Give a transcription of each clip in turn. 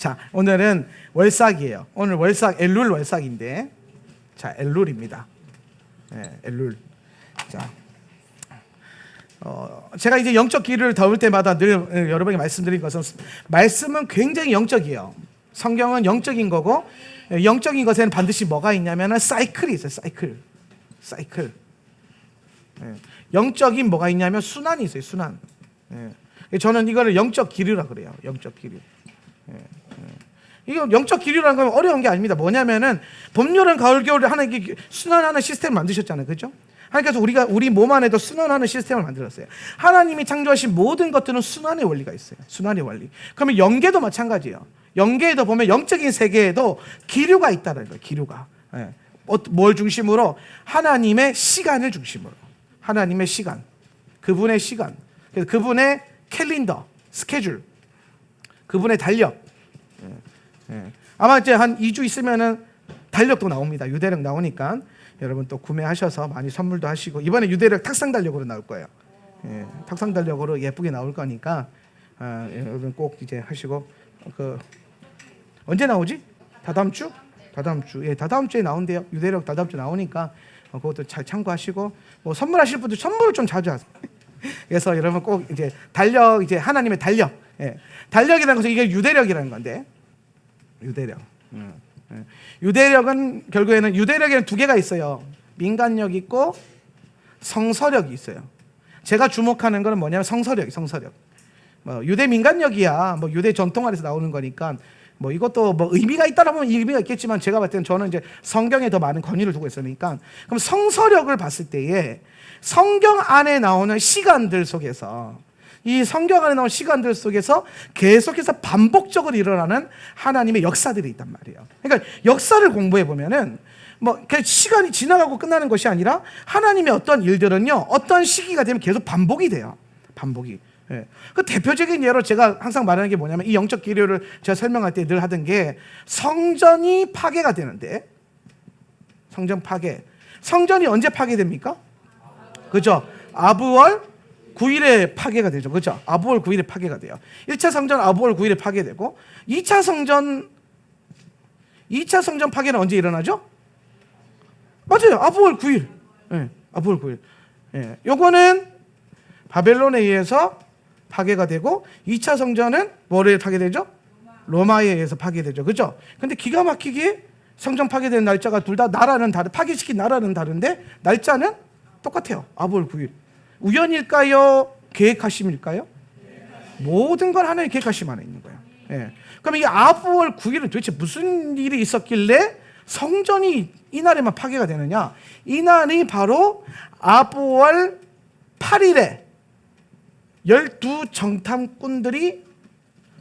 자, 오늘은 월삭이에요. 오늘 월삭, 엘룰 월삭인데, 자, 엘룰입니다. 엘룰. 자, 제가 이제 영적 기류를 다룰 때마다 늘 여러분에게 말씀드린 것은, 말씀은 굉장히 영적이에요. 성경은 영적인 거고, 영적인 것에는 반드시 뭐가 있냐면 사이클이 있어요. 사이클. 영적인 뭐가 있냐면 순환이 있어요. 순환. 저는 이거를 영적 기류라 그래요. 영적 기류. 이거 영적 기류라는 건 어려운 게 아닙니다. 뭐냐면은 봄, 여름, 가을, 겨울 하나님께 순환하는 시스템을 만드셨잖아요. 그렇죠? 하나님께서 우리 몸 안에도 순환하는 시스템을 만들었어요. 하나님이 창조하신 모든 것들은 순환의 원리가 있어요. 순환의 원리. 그러면 영계도 마찬가지예요. 영계에도 보면 영적인 세계에도 기류가 있다는 거예요. 기류가. 뭘 중심으로? 하나님의 시간을 중심으로. 하나님의 시간. 그분의 시간. 그분의 캘린더, 스케줄. 그분의 달력. 아마 이제 한 2주 있으면은 달력도 나옵니다. 유대력 나오니까 여러분 또 구매하셔서 많이 선물도 하시고, 이번에 유대력 탁상 달력으로 나올 거예요. 탁상 달력으로 예쁘게 나올 거니까 여러분 꼭 이제 하시고, 언제 나오지? 다다음 주? 다다음 주에 나온대요. 유대력 다다음 주 나오니까 그것도 잘 참고하시고, 뭐 선물하실 분들 선물을 좀 자주 하세요. 그래서 여러분 꼭 이제 달력, 이제 하나님의 달력. 달력이라는 것은 이게 유대력이라는 건데, 유대력. 유대력은 결국에는 유대력에는 두 개가 있어요. 민간력 있고 성서력이 있어요. 제가 주목하는 것은 뭐냐면 성서력. 뭐 유대 민간력이야 뭐 유대 전통 안에서 나오는 거니까 뭐 이것도 뭐 의미가 있다라 보면 의미가 있겠지만, 제가 봤을 때는 저는 이제 성경에 더 많은 권위를 두고 있으니까, 그럼 성서력을 봤을 때에 성경 안에 나오는 시간들 속에서, 이 성경 안에 나오는 시간들 속에서 계속해서 반복적으로 일어나는 하나님의 역사들이 있단 말이에요. 그러니까 역사를 공부해 보면은 뭐 시간이 지나가고 끝나는 것이 아니라 하나님의 어떤 일들은요, 어떤 시기가 되면 계속 반복이 돼요. 반복이. 그 대표적인 예로 제가 항상 말하는 게 뭐냐면, 이 영적 기류를 제가 설명할 때 늘 하던 게, 성전이 파괴가 되는데, 성전 파괴. 성전이 언제 파괴됩니까? 그죠? 아부월 9일에 파괴가 되죠. 그죠? 아부월 9일에 파괴가 돼요. 1차 성전 아부월 9일에 파괴되고, 2차 성전 파괴는 언제 일어나죠? 맞아요. 아부월 9일. 아부월 9일. 요거는 바벨론에 의해서 파괴가 되고, 2차 성전은 뭐에 파괴되죠? 로마에 의해서 파괴되죠. 그죠? 근데 기가 막히게 성전 파괴된 날짜가 둘 다 나라는 파괴시킨 나라는 다른데 날짜는 똑같아요. 아부월 9일. 우연일까요? 계획하심일까요? 모든 건 하나님의 계획하심 안에 있는 거예요. 그럼 이 아부월 9일은 도대체 무슨 일이 있었길래 성전이 이날에만 파괴가 되느냐? 이날이 바로 아부월 8일에 12정탐꾼들이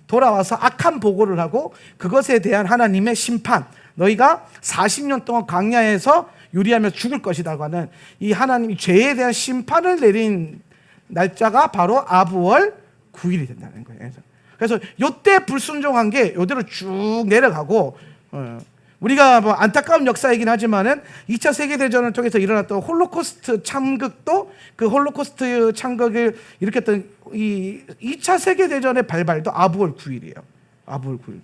돌아와서 악한 보고를 하고, 그것에 대한 하나님의 심판, 너희가 40년 동안 광야에서 유리하며 죽을 것이라고 하는 이 하나님이 죄에 대한 심판을 내린 날짜가 바로 아부월 9일이 된다는 거예요. 그래서 요때 불순종한 게 요대로 쭉 내려가고, 우리가 뭐 안타까운 역사이긴 하지만은 2차 세계대전을 통해서 일어났던 홀로코스트 참극도, 그 홀로코스트 참극을 일으켰던 이 2차 세계대전의 발발도 아부월 9일이에요. 아부월 9일.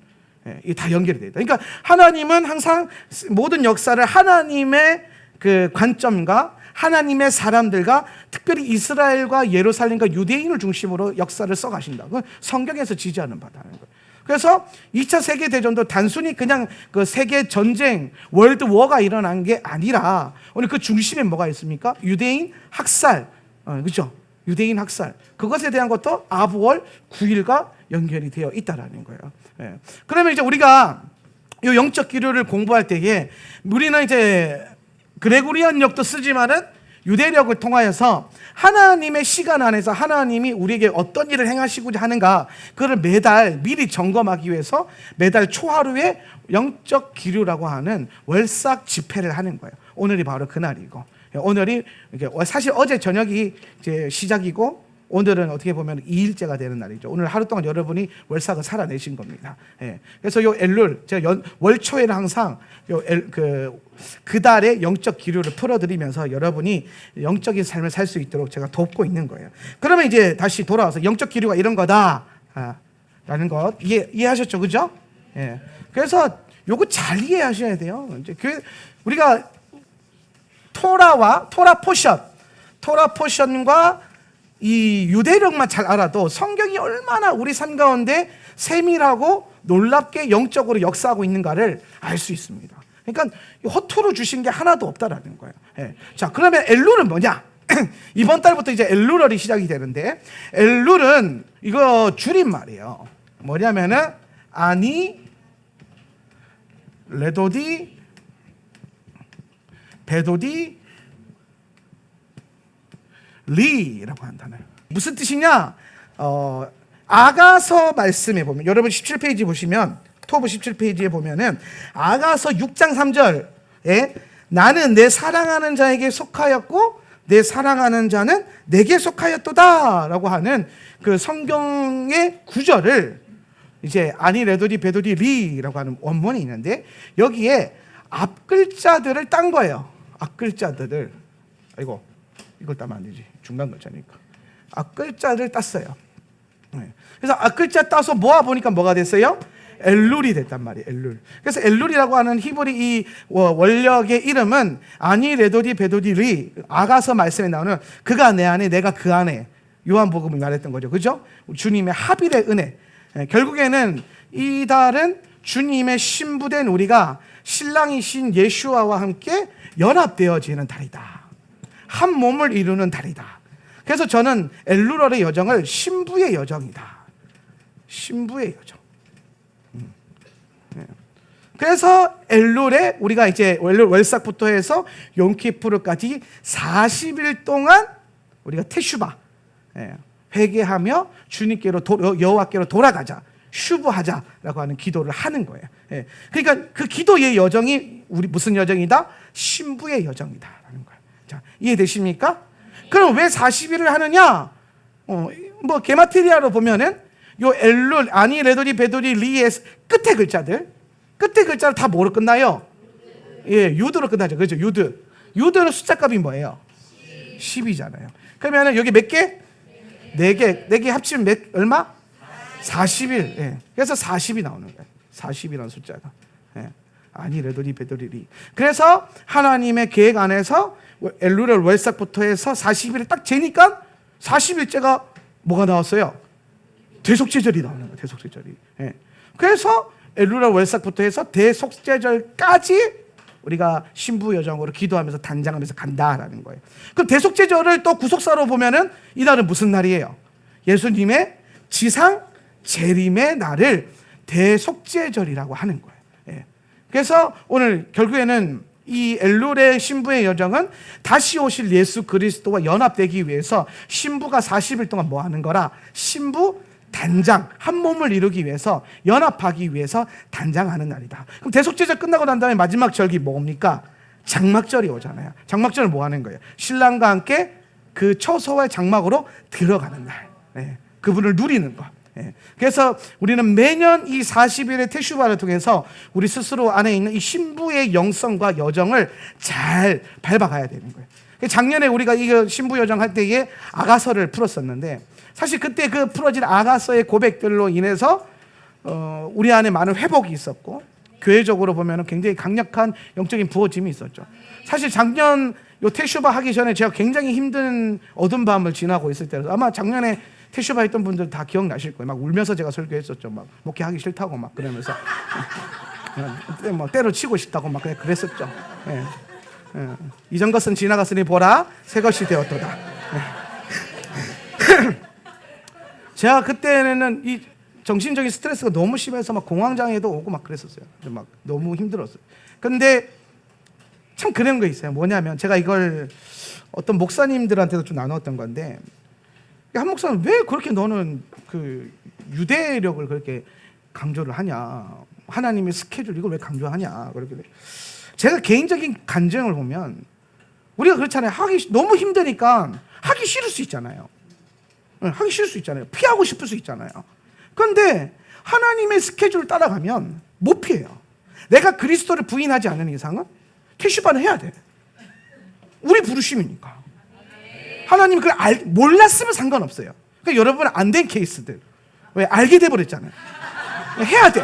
이게 다 연결이 되어 있다. 그러니까 하나님은 항상 모든 역사를 하나님의 그 관점과 하나님의 사람들과, 특별히 이스라엘과 예루살렘과 유대인을 중심으로 역사를 써가신다. 그건 성경에서 지지하는 바다는 거예요. 그래서 2차 세계대전도 단순히 그냥 그 세계 전쟁, 월드 워가 일어난 게 아니라, 오늘 그 중심에 뭐가 있습니까? 유대인 학살, 그렇죠? 유대인 학살. 그것에 대한 것도 아부월 9일과 연결이 되어 있다라는 거예요. 그러면 이제 우리가 이 영적 기류를 공부할 때에 우리는 이제 그레고리안력도 쓰지만은 유대력을 통하여서 하나님의 시간 안에서 하나님이 우리에게 어떤 일을 행하시고자 하는가, 그걸 매달 미리 점검하기 위해서 매달 초하루에 영적 기류라고 하는 월삭 집회를 하는 거예요. 오늘이 바로 그날이고, 오늘이 사실 어제 저녁이 이제 시작이고, 오늘은 어떻게 보면 2일째가 되는 날이죠. 오늘 하루 동안 여러분이 월삭을 살아내신 겁니다. 그래서 요 엘룰, 제가 월초에는 항상 그 달의 영적 기류를 풀어드리면서 여러분이 영적인 삶을 살 수 있도록 제가 돕고 있는 거예요. 그러면 이제 다시 돌아와서 영적 기류가 이런 거다 라는 것 이해하셨죠? 그죠? 예. 그래서 요거 잘 이해하셔야 돼요. 이제 우리가 토라 포션과 이 유대력만 잘 알아도 성경이 얼마나 우리 삶 가운데 세밀하고 놀랍게 영적으로 역사하고 있는가를 알 수 있습니다. 그러니까 허투루 주신 게 하나도 없다라는 거예요. 예. 자, 그러면 엘룰은 뭐냐? 이번 달부터 이제 엘룰월이 시작이 되는데, 엘룰은 이거 줄임말이에요. 뭐냐면은 아니 레도디 베도디 리라고 하는 단어예요. 무슨 뜻이냐? 아가서 말씀에 보면, 여러분 17페이지 보시면, 토브 17페이지에 보면은 아가서 6장 3절에 나는 내 사랑하는 자에게 속하였고 내 사랑하는 자는 내게 속하였도다 라고 하는 그 성경의 구절을 이제 아니 레도디 베도디 리라고 하는 원문이 있는데, 여기에 앞글자들을 딴 거예요. 앞글자들을, 아이고 이걸 따면 안 되지, 중간 글자니까. 앞글자를 땄어요. 그래서 앞글자 따서 모아보니까 뭐가 됐어요? 엘룰이 됐단 말이에요. 엘룰. 그래서 엘룰이라고 하는 히브리 이 원력의 이름은 아니 레도디 베도디 리, 아가서 말씀에 나오는 그가 내 안에 내가 그 안에, 요한복음이 말했던 거죠. 그죠? 주님의 합일의 은혜. 결국에는 이 달은 주님의 신부된 우리가 신랑이신 예수와와 함께 연합되어지는 달이다. 한 몸을 이루는 달이다. 그래서 저는 엘룰월의 여정을 신부의 여정이다. 신부의 여정. 그래서 엘룰에 우리가 이제 엘룰 월삭부터 해서 용키푸르까지 40일 동안 우리가 테슈바, 회개하며 주님께로 여호와께로 돌아가자, 슈브하자라고 하는 기도를 하는 거예요. 그러니까 그 기도의 여정이 우리 무슨 여정이다? 신부의 여정이다라는 거예요. 자, 이해되십니까? 그럼 왜 40일을 하느냐? 뭐 게마트리아로 보면은 요 엘룰 아니 레도디 베도디 리의 끝에 글자를 다 뭐로 끝나요? 예, 유드로 끝나죠. 그렇죠? 유드는 숫자값이 뭐예요? 10이잖아요. 그러면은 여기 몇 개? 4개. 4개 합치면 얼마? 40일. 예. 그래서 40이 나오는 거예요. 40이라는 숫자가. 예. 아니 레도디 베도디 리. 그래서 하나님의 계획 안에서 엘룰의 월삭부터 해서 40일을 딱 재니까 40일째가 뭐가 나왔어요? 대속죄절이 나오는 거예요. 대속죄절이. 예. 그래서 엘룰의 월삭부터 해서 대속죄절까지 우리가 신부 여정으로 기도하면서 단장하면서 간다라는 거예요. 그럼 대속죄절을 또 구속사로 보면은 이 날은 무슨 날이에요? 예수님의 지상 재림의 날을 대속죄절이라고 하는 거예요. 예. 그래서 오늘 결국에는 이 엘룰의 신부의 여정은 다시 오실 예수 그리스도와 연합되기 위해서 신부가 40일 동안 뭐 하는 거라? 신부 단장, 한 몸을 이루기 위해서, 연합하기 위해서 단장하는 날이다. 그럼 대속죄절 끝나고 난 다음에 마지막 절기 뭡니까? 장막절이 오잖아요. 장막절은 뭐 하는 거예요? 신랑과 함께 그 처소의 장막으로 들어가는 날. 네. 그분을 누리는 것. 네. 그래서 우리는 매년 이 40일의 테슈바를 통해서 우리 스스로 안에 있는 이 신부의 영성과 여정을 잘 밟아가야 되는 거예요. 작년에 우리가 이 신부 여정 할 때에 아가서를 풀었었는데, 사실 그때 그 풀어진 아가서의 고백들로 인해서 우리 안에 많은 회복이 있었고, 교회적으로 보면 굉장히 강력한 영적인 부어짐이 있었죠. 사실 작년 요 테슈바 하기 전에 제가 굉장히 힘든 어두운 밤을 지나고 있을 때라서, 아마 작년에 테슈바 했던 분들 다 기억나실 거예요. 막 울면서 제가 설교했었죠. 막 목회하기 싫다고 막 그러면서 뭐 때려치고 싶다고 막 그랬었죠. 예. 예. 이전 것은 지나갔으니 보라 새 것이 되었도다. 예. 제가 그때는 이 정신적인 스트레스가 너무 심해서 막 공황장애도 오고 막 그랬었어요. 막 너무 힘들었어요. 근데 참 그런 거 있어요. 뭐냐면 제가 이걸 어떤 목사님들한테도 좀 나눴던 건데, 한 목사는 왜 그렇게 너는 그 유대력을 그렇게 강조를 하냐, 하나님의 스케줄 이걸 왜 강조하냐, 그렇게. 제가 개인적인 간증을 보면 우리가 그렇잖아요. 너무 힘드니까 하기 싫을 수 있잖아요. 하기 싫을 수 있잖아요. 피하고 싶을 수 있잖아요. 그런데 하나님의 스케줄을 따라가면 못 피해요. 내가 그리스도를 부인하지 않는 이상은 테슈바는 해야 돼. 우리 부르심이니까. 하나님이 그걸 몰랐으면 상관없어요. 그러니까 여러분 안 된 케이스들, 왜 알게 돼버렸잖아요. 해야 돼.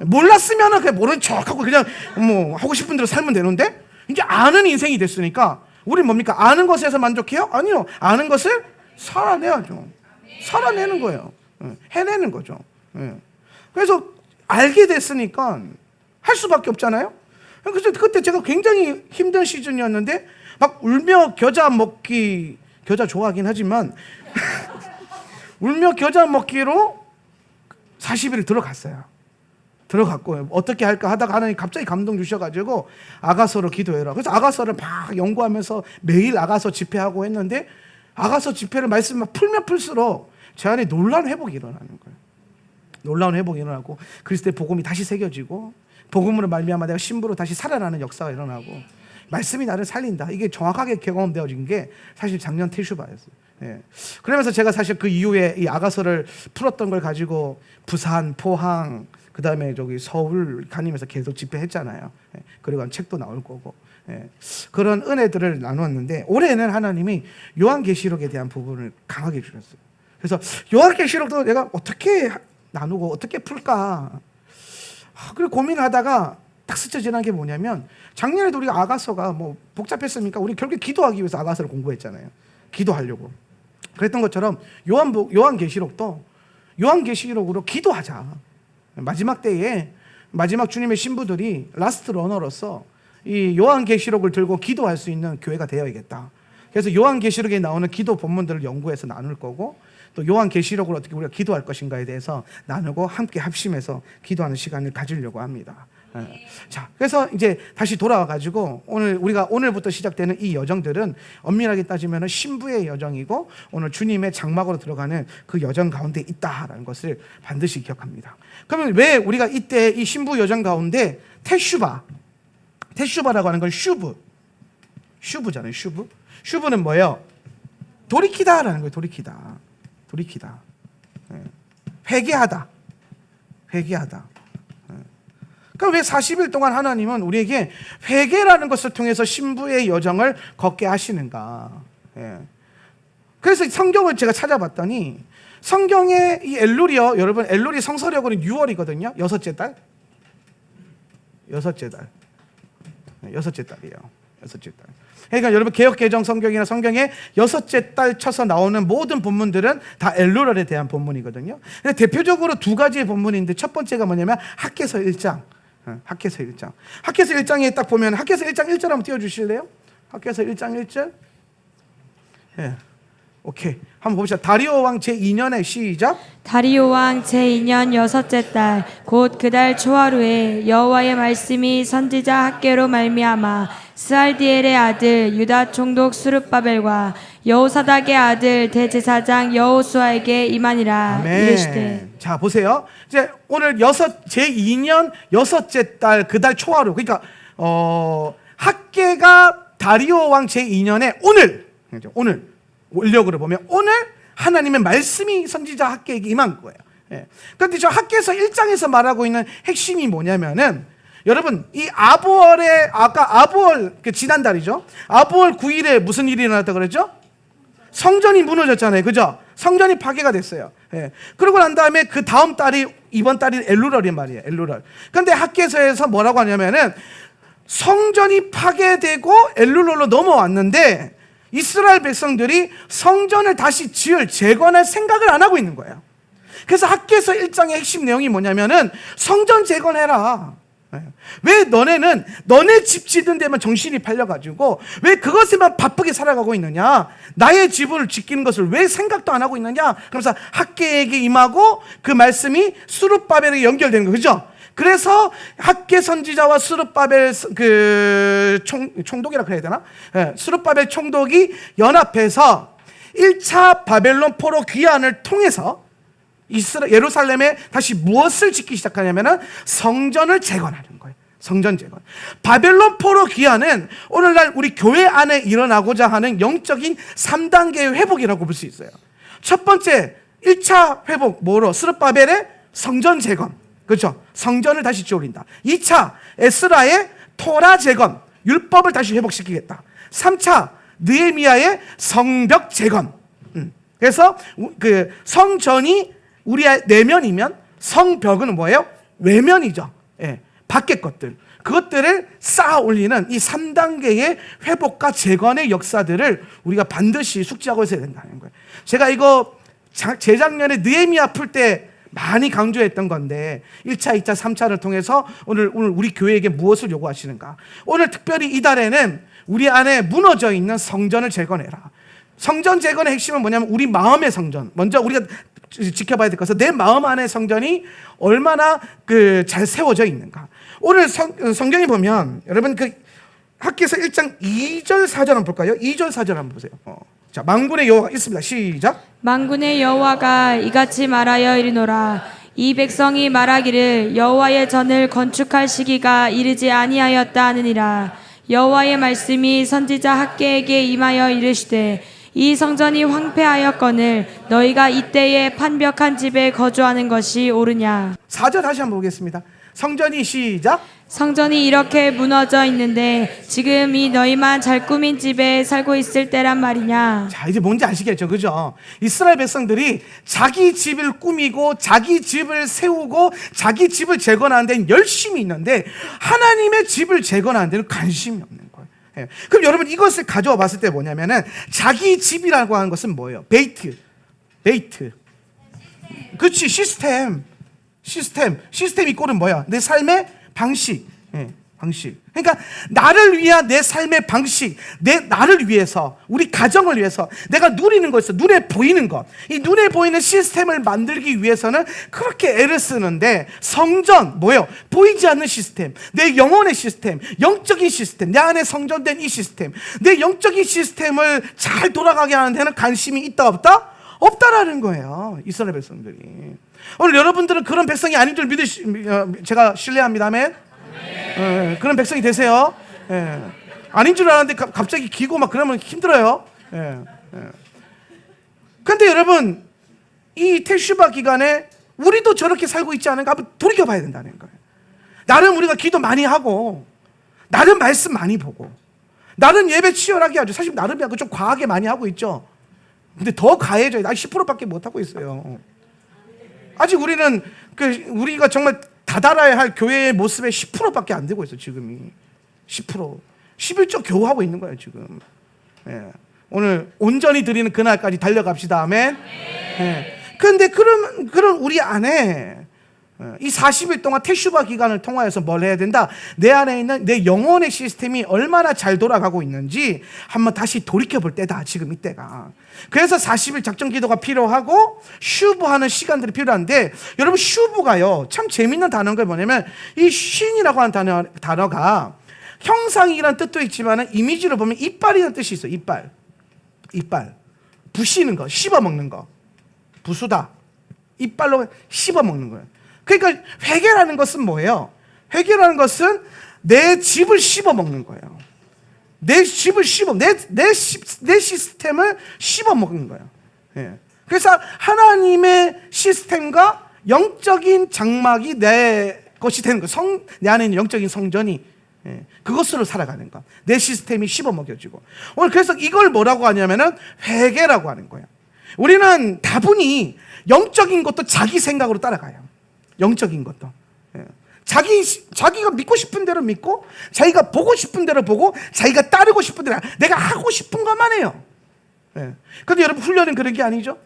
몰랐으면은 그냥 모른 척하고 그냥 뭐 하고 싶은 대로 살면 되는데, 이제 아는 인생이 됐으니까 우리 뭡니까? 아는 것에서 만족해요? 아니요. 아는 것을 살아내야죠. 살아내는 거예요. 해내는 거죠. 그래서 알게 됐으니까 할 수밖에 없잖아요. 그래서 그때 제가 굉장히 힘든 시즌이었는데 막 울며 겨자 먹기, 겨자 좋아하긴 하지만 울며 겨자 먹기로 40일 들어갔어요. 들어갔고 어떻게 할까 하다가 하나님 갑자기 감동 주셔가지고 아가서로 기도해라. 그래서 아가서를 막 연구하면서 매일 아가서 집회하고 했는데, 아가서 집회를 말씀만 풀면 풀수록 제 안에 놀라운 회복이 일어나는 거예요. 놀라운 회복이 일어나고 그리스도의 복음이 다시 새겨지고, 복음으로 말미암아 내가 신부로 다시 살아나는 역사가 일어나고, 말씀이 나를 살린다. 이게 정확하게 경험되어진 게 사실 작년 태슈바였어요. 그러면서 제가 사실 그 이후에 이 아가서를 풀었던 걸 가지고 부산, 포항, 그 다음에 저기 서울 다니면서 계속 집회했잖아요. 그리고 책도 나올 거고. 그런 은혜들을 나누었는데, 올해는 하나님이 요한계시록에 대한 부분을 강하게 주셨어요. 그래서 요한계시록도 내가 어떻게 나누고 어떻게 풀까, 그리고 고민을 하다가 딱 스쳐 지난 게 뭐냐면, 작년에도 우리가 아가서가 뭐 복잡했습니까? 우리 결국에 기도하기 위해서 아가서를 공부했잖아요. 기도하려고. 그랬던 것처럼 요한계시록도 요한계시록으로 기도하자. 마지막 때에 마지막 주님의 신부들이 라스트 러너로서 이 요한계시록을 들고 기도할 수 있는 교회가 되어야겠다. 그래서 요한계시록에 나오는 기도 본문들을 연구해서 나눌 거고, 또 요한계시록을 어떻게 우리가 기도할 것인가에 대해서 나누고 함께 합심해서 기도하는 시간을 가지려고 합니다. 자, 그래서 이제 다시 돌아와가지고 우리가 오늘부터 시작되는 이 여정들은 엄밀하게 따지면 신부의 여정이고, 오늘 주님의 장막으로 들어가는 그 여정 가운데 있다라는 것을 반드시 기억합니다. 그러면 왜 우리가 이때 이 신부 여정 가운데 테슈바라고 하는 건 슈브잖아요. 슈브는 뭐예요? 돌이키다라는 거예요. 돌이키다. 회개하다. 그럼 왜 40일 동안 하나님은 우리에게 회개라는 것을 통해서 신부의 여정을 걷게 하시는가? 그래서 성경을 제가 찾아봤더니, 성경의 이 엘룰이요, 여러분, 엘룰이 성서력으로는 6월이거든요. 여섯째 달이에요. 그러니까 여러분, 개역개정 성경이나 성경의 여섯째 달 쳐서 나오는 모든 본문들은 다 엘룰에 대한 본문이거든요. 대표적으로 두 가지의 본문인데, 첫 번째가 뭐냐면 학개서 1장. 학개서 1장에 딱 보면, 학개서 1장 1절 한번 띄워주실래요? 학개서 1장 1절. 오케이, 한번 봅시다. 다리오 왕 제2년에 시작. 다리오 왕 제2년 여섯째 달 곧 그 달 초하루에 여호와의 말씀이 선지자 학개로 말미암아 스알디엘의 아들 유다 총독 스룹바벨과 여호사닥의 아들 대제사장 여호수아에게 임하니라. 이르시되. 자, 보세요. 이제 오늘 제2년 여섯째 달 그 달 초하루, 그러니까 학개가 다리오 왕 제2년에 오늘 원력으로 보면 오늘 하나님의 말씀이 선지자 학개에게 임한 거예요. 그런데 저 학개서 1장에서 말하고 있는 핵심이 뭐냐면은, 여러분, 이 아까 아부월, 지난달이죠. 아부월 9일에 무슨 일이 일어났다 그랬죠? 성전이 무너졌잖아요. 그죠? 성전이 파괴가 됐어요. 그러고 난 다음에 그 다음 달이, 이번 달이 엘루럴이 말이에요. 엘루럴. 그런데 학개서에서 뭐라고 하냐면은, 성전이 파괴되고 엘루럴로 넘어왔는데 이스라엘 백성들이 성전을 다시 재건할 생각을 안 하고 있는 거예요. 그래서 학개서 1장의 핵심 내용이 뭐냐면은, 성전 재건해라. 왜 너네 집 짓는 데만 정신이 팔려가지고 왜 그것에만 바쁘게 살아가고 있느냐? 나의 집을 지키는 것을 왜 생각도 안 하고 있느냐? 그러면서 학개에게 임하고 그 말씀이 스룹바벨에게 연결되는 거죠. 그죠? 그래서 학개 선지자와 스룹바벨 총독이라 그래야 되나? 스룹바벨 총독이 연합해서 1차 바벨론 포로 귀환을 통해서 예루살렘에 다시 무엇을 짓기 시작하냐면은 성전을 재건하는 거예요. 성전 재건. 바벨론 포로 귀환은 오늘날 우리 교회 안에 일어나고자 하는 영적인 3단계의 회복이라고 볼 수 있어요. 첫 번째 1차 회복 뭐로? 스룹바벨의 성전 재건. 그렇죠? 성전을 다시 지어올린다. 2차 에스라의 토라 재건, 율법을 다시 회복시키겠다. 3차 느헤미야의 성벽 재건. 그래서 그 성전이 우리의 내면이면 성벽은 뭐예요? 외면이죠. 예, 밖의 것들. 그것들을 쌓아 올리는 이 3단계의 회복과 재건의 역사들을 우리가 반드시 숙지하고 있어야 된다는 거예요. 제가 이거 재작년에 느헤미야 풀 때 많이 강조했던 건데 1차, 2차, 3차를 통해서 오늘 우리 교회에게 무엇을 요구하시는가? 오늘 특별히 이달에는 우리 안에 무너져 있는 성전을 재건해라. 성전 재건의 핵심은 뭐냐면 우리 마음의 성전. 먼저 우리가 지켜봐야 될 것은 내 마음 안의 성전이 얼마나 잘 세워져 있는가. 오늘 성경에 보면 여러분 학기에서 1장 2절 4절 한번 볼까요? 2절 4절 한번 보세요. 자, 만군의 여호와가 있습니다. 시작. 만군의 여호와가 이같이 말하여 이르노라. 이 백성이 말하기를 여호와의 전을 건축할 시기가 이르지 아니하였다 하느니라. 여호와의 말씀이 선지자 학개에게 임하여 이르시되 이 성전이 황폐하였거늘 너희가 이때에 판벽한 집에 거주하는 것이 옳으냐. 4절 다시 한번 보겠습니다. 성전이 시작. 성전이 이렇게 무너져 있는데 지금 이 너희만 잘 꾸민 집에 살고 있을 때란 말이냐. 자, 이제 뭔지 아시겠죠? 그죠? 이스라엘 백성들이 자기 집을 꾸미고 자기 집을 세우고 자기 집을 재건하는 데는 열심히 있는데 하나님의 집을 재건하는 데는 관심이 없는 거예요. 예. 그럼 여러분 이것을 가져와 봤을 때 뭐냐면은 자기 집이라고 하는 것은 뭐예요? 베이트. 그렇지, 시스템 이꼴은 뭐야? 내 삶의 방식. 방식. 그러니까 나를 위한 내 삶의 방식, 나를 위해서, 우리 가정을 위해서 내가 누리는 것에서 눈에 보이는 것, 이 눈에 보이는 시스템을 만들기 위해서는 그렇게 애를 쓰는데 성전 뭐예요? 보이지 않는 시스템, 내 영혼의 시스템, 영적인 시스템, 내 안에 성전된 이 시스템, 내 영적인 시스템을 잘 돌아가게 하는 데는 관심이 있다 없다? 없다라는 거예요. 이스라엘 백성들이. 오늘 여러분들은 그런 백성이 아닌 줄 제가 신뢰합니다. 아멘. 그런 백성이 되세요. 아닌 줄 알았는데 갑자기 기고 막 그러면 힘들어요. 그런데 여러분 이 테슈바 기간에 우리도 저렇게 살고 있지 않은가 한번 돌이켜봐야 된다는 거예요. 나름 우리가 기도 많이 하고 나름 말씀 많이 보고 나름 예배 치열하게 하죠. 사실 나름이야 좀 과하게 많이 하고 있죠. 근데 더 가해져요. 나 10%밖에 못 하고 있어요. 아직 우리는 우리가 정말 다달아야 할 교회의 모습의 10%밖에 안 되고 있어 지금이. 10%, 11조 겨우 하고 있는 거예요 지금. 오늘 온전히 드리는 그날까지 달려갑시다. 아멘. 그런데 그런 우리 안에 이 40일 동안 테슈바 기간을 통하여서 뭘 해야 된다? 내 안에 있는 내 영혼의 시스템이 얼마나 잘 돌아가고 있는지 한번 다시 돌이켜볼 때다 지금 이때가. 그래서 40일 작전 기도가 필요하고 슈브하는 시간들이 필요한데 여러분 슈브가요 참 재밌는 단어인 게 뭐냐면 이 쉰이라고 하는 단어가 형상이라는 뜻도 있지만 이미지로 보면 이빨이라는 뜻이 있어요. 이빨 부시는 거, 씹어먹는 거. 부수다. 이빨로 씹어먹는 거예요. 그러니까 회개라는 것은 뭐예요? 회개라는 것은 내 집을 씹어먹는 거예요. 내 집을 내 시스템을 씹어먹는 거예요. 그래서 하나님의 시스템과 영적인 장막이 내 것이 되는 거예요. 내 안에 있는 영적인 성전이 그것으로 살아가는 거. 내 시스템이 씹어먹여지고. 오늘 그래서 이걸 뭐라고 하냐면은 회개라고 하는 거예요. 우리는 다분히 영적인 것도 자기 생각으로 따라가요. 영적인 것도. 자기가 믿고 싶은 대로 믿고, 자기가 보고 싶은 대로 보고, 자기가 따르고 싶은 대로, 내가 하고 싶은 것만 해요. 그런데 여러분, 훈련은 그런 게 아니죠?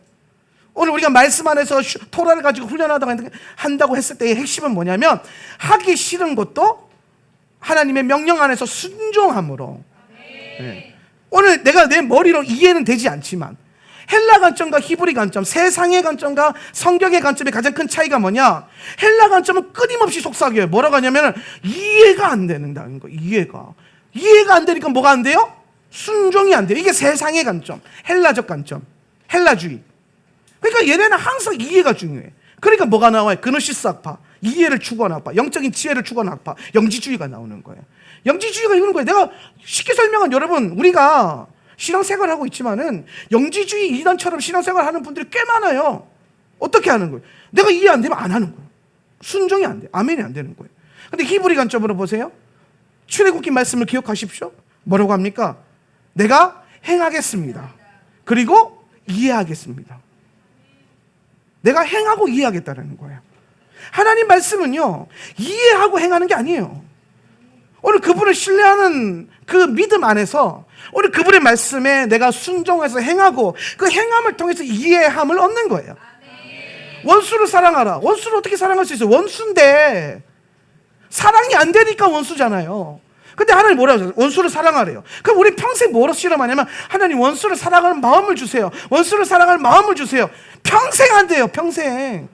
오늘 우리가 말씀 안에서 토라를 가지고 한다고 했을 때의 핵심은 뭐냐면, 하기 싫은 것도 하나님의 명령 안에서 순종함으로. 오늘 내가 내 머리로 이해는 되지 않지만, 헬라 관점과 히브리 관점, 세상의 관점과 성경의 관점의 가장 큰 차이가 뭐냐? 헬라 관점은 끊임없이 속삭여요. 뭐라고 하냐면 이해가 안 된다는 거. 이해가 안 되니까 뭐가 안 돼요? 순종이 안 돼요. 이게 세상의 관점, 헬라적 관점, 헬라주의. 그러니까 얘네는 항상 이해가 중요해. 그러니까 뭐가 나와요? 그노시스 학파, 이해를 추구하는 학파, 영적인 지혜를 추구하는 학파, 영지주의가 나오는 거예요. 영지주의가 이런 거예요. 내가 쉽게 설명한 여러분, 우리가 신앙생활을 하고 있지만은 영지주의 이단처럼 신앙생활을 하는 분들이 꽤 많아요. 어떻게 하는 거예요? 내가 이해 안 되면 안 하는 거예요. 순종이 안 돼. 아멘이 안 되는 거예요. 근데 히브리 관점으로 보세요. 출애굽기 말씀을 기억하십시오. 뭐라고 합니까? 내가 행하겠습니다. 그리고 이해하겠습니다. 내가 행하고 이해하겠다는 거예요. 하나님 말씀은요, 이해하고 행하는 게 아니에요. 오늘 그분을 신뢰하는 그 믿음 안에서 오늘 그분의 말씀에 내가 순종해서 행하고 그 행함을 통해서 이해함을 얻는 거예요. 원수를 사랑하라. 원수를 어떻게 사랑할 수 있어요? 원수인데 사랑이 안 되니까 원수잖아요. 근데 하나님 뭐라고 하세요? 원수를 사랑하래요. 그럼 우리 평생 뭐로 실험하냐면 하나님 원수를 사랑하는 마음을 주세요. 원수를 사랑할 마음을 주세요. 평생 안 돼요. 평생.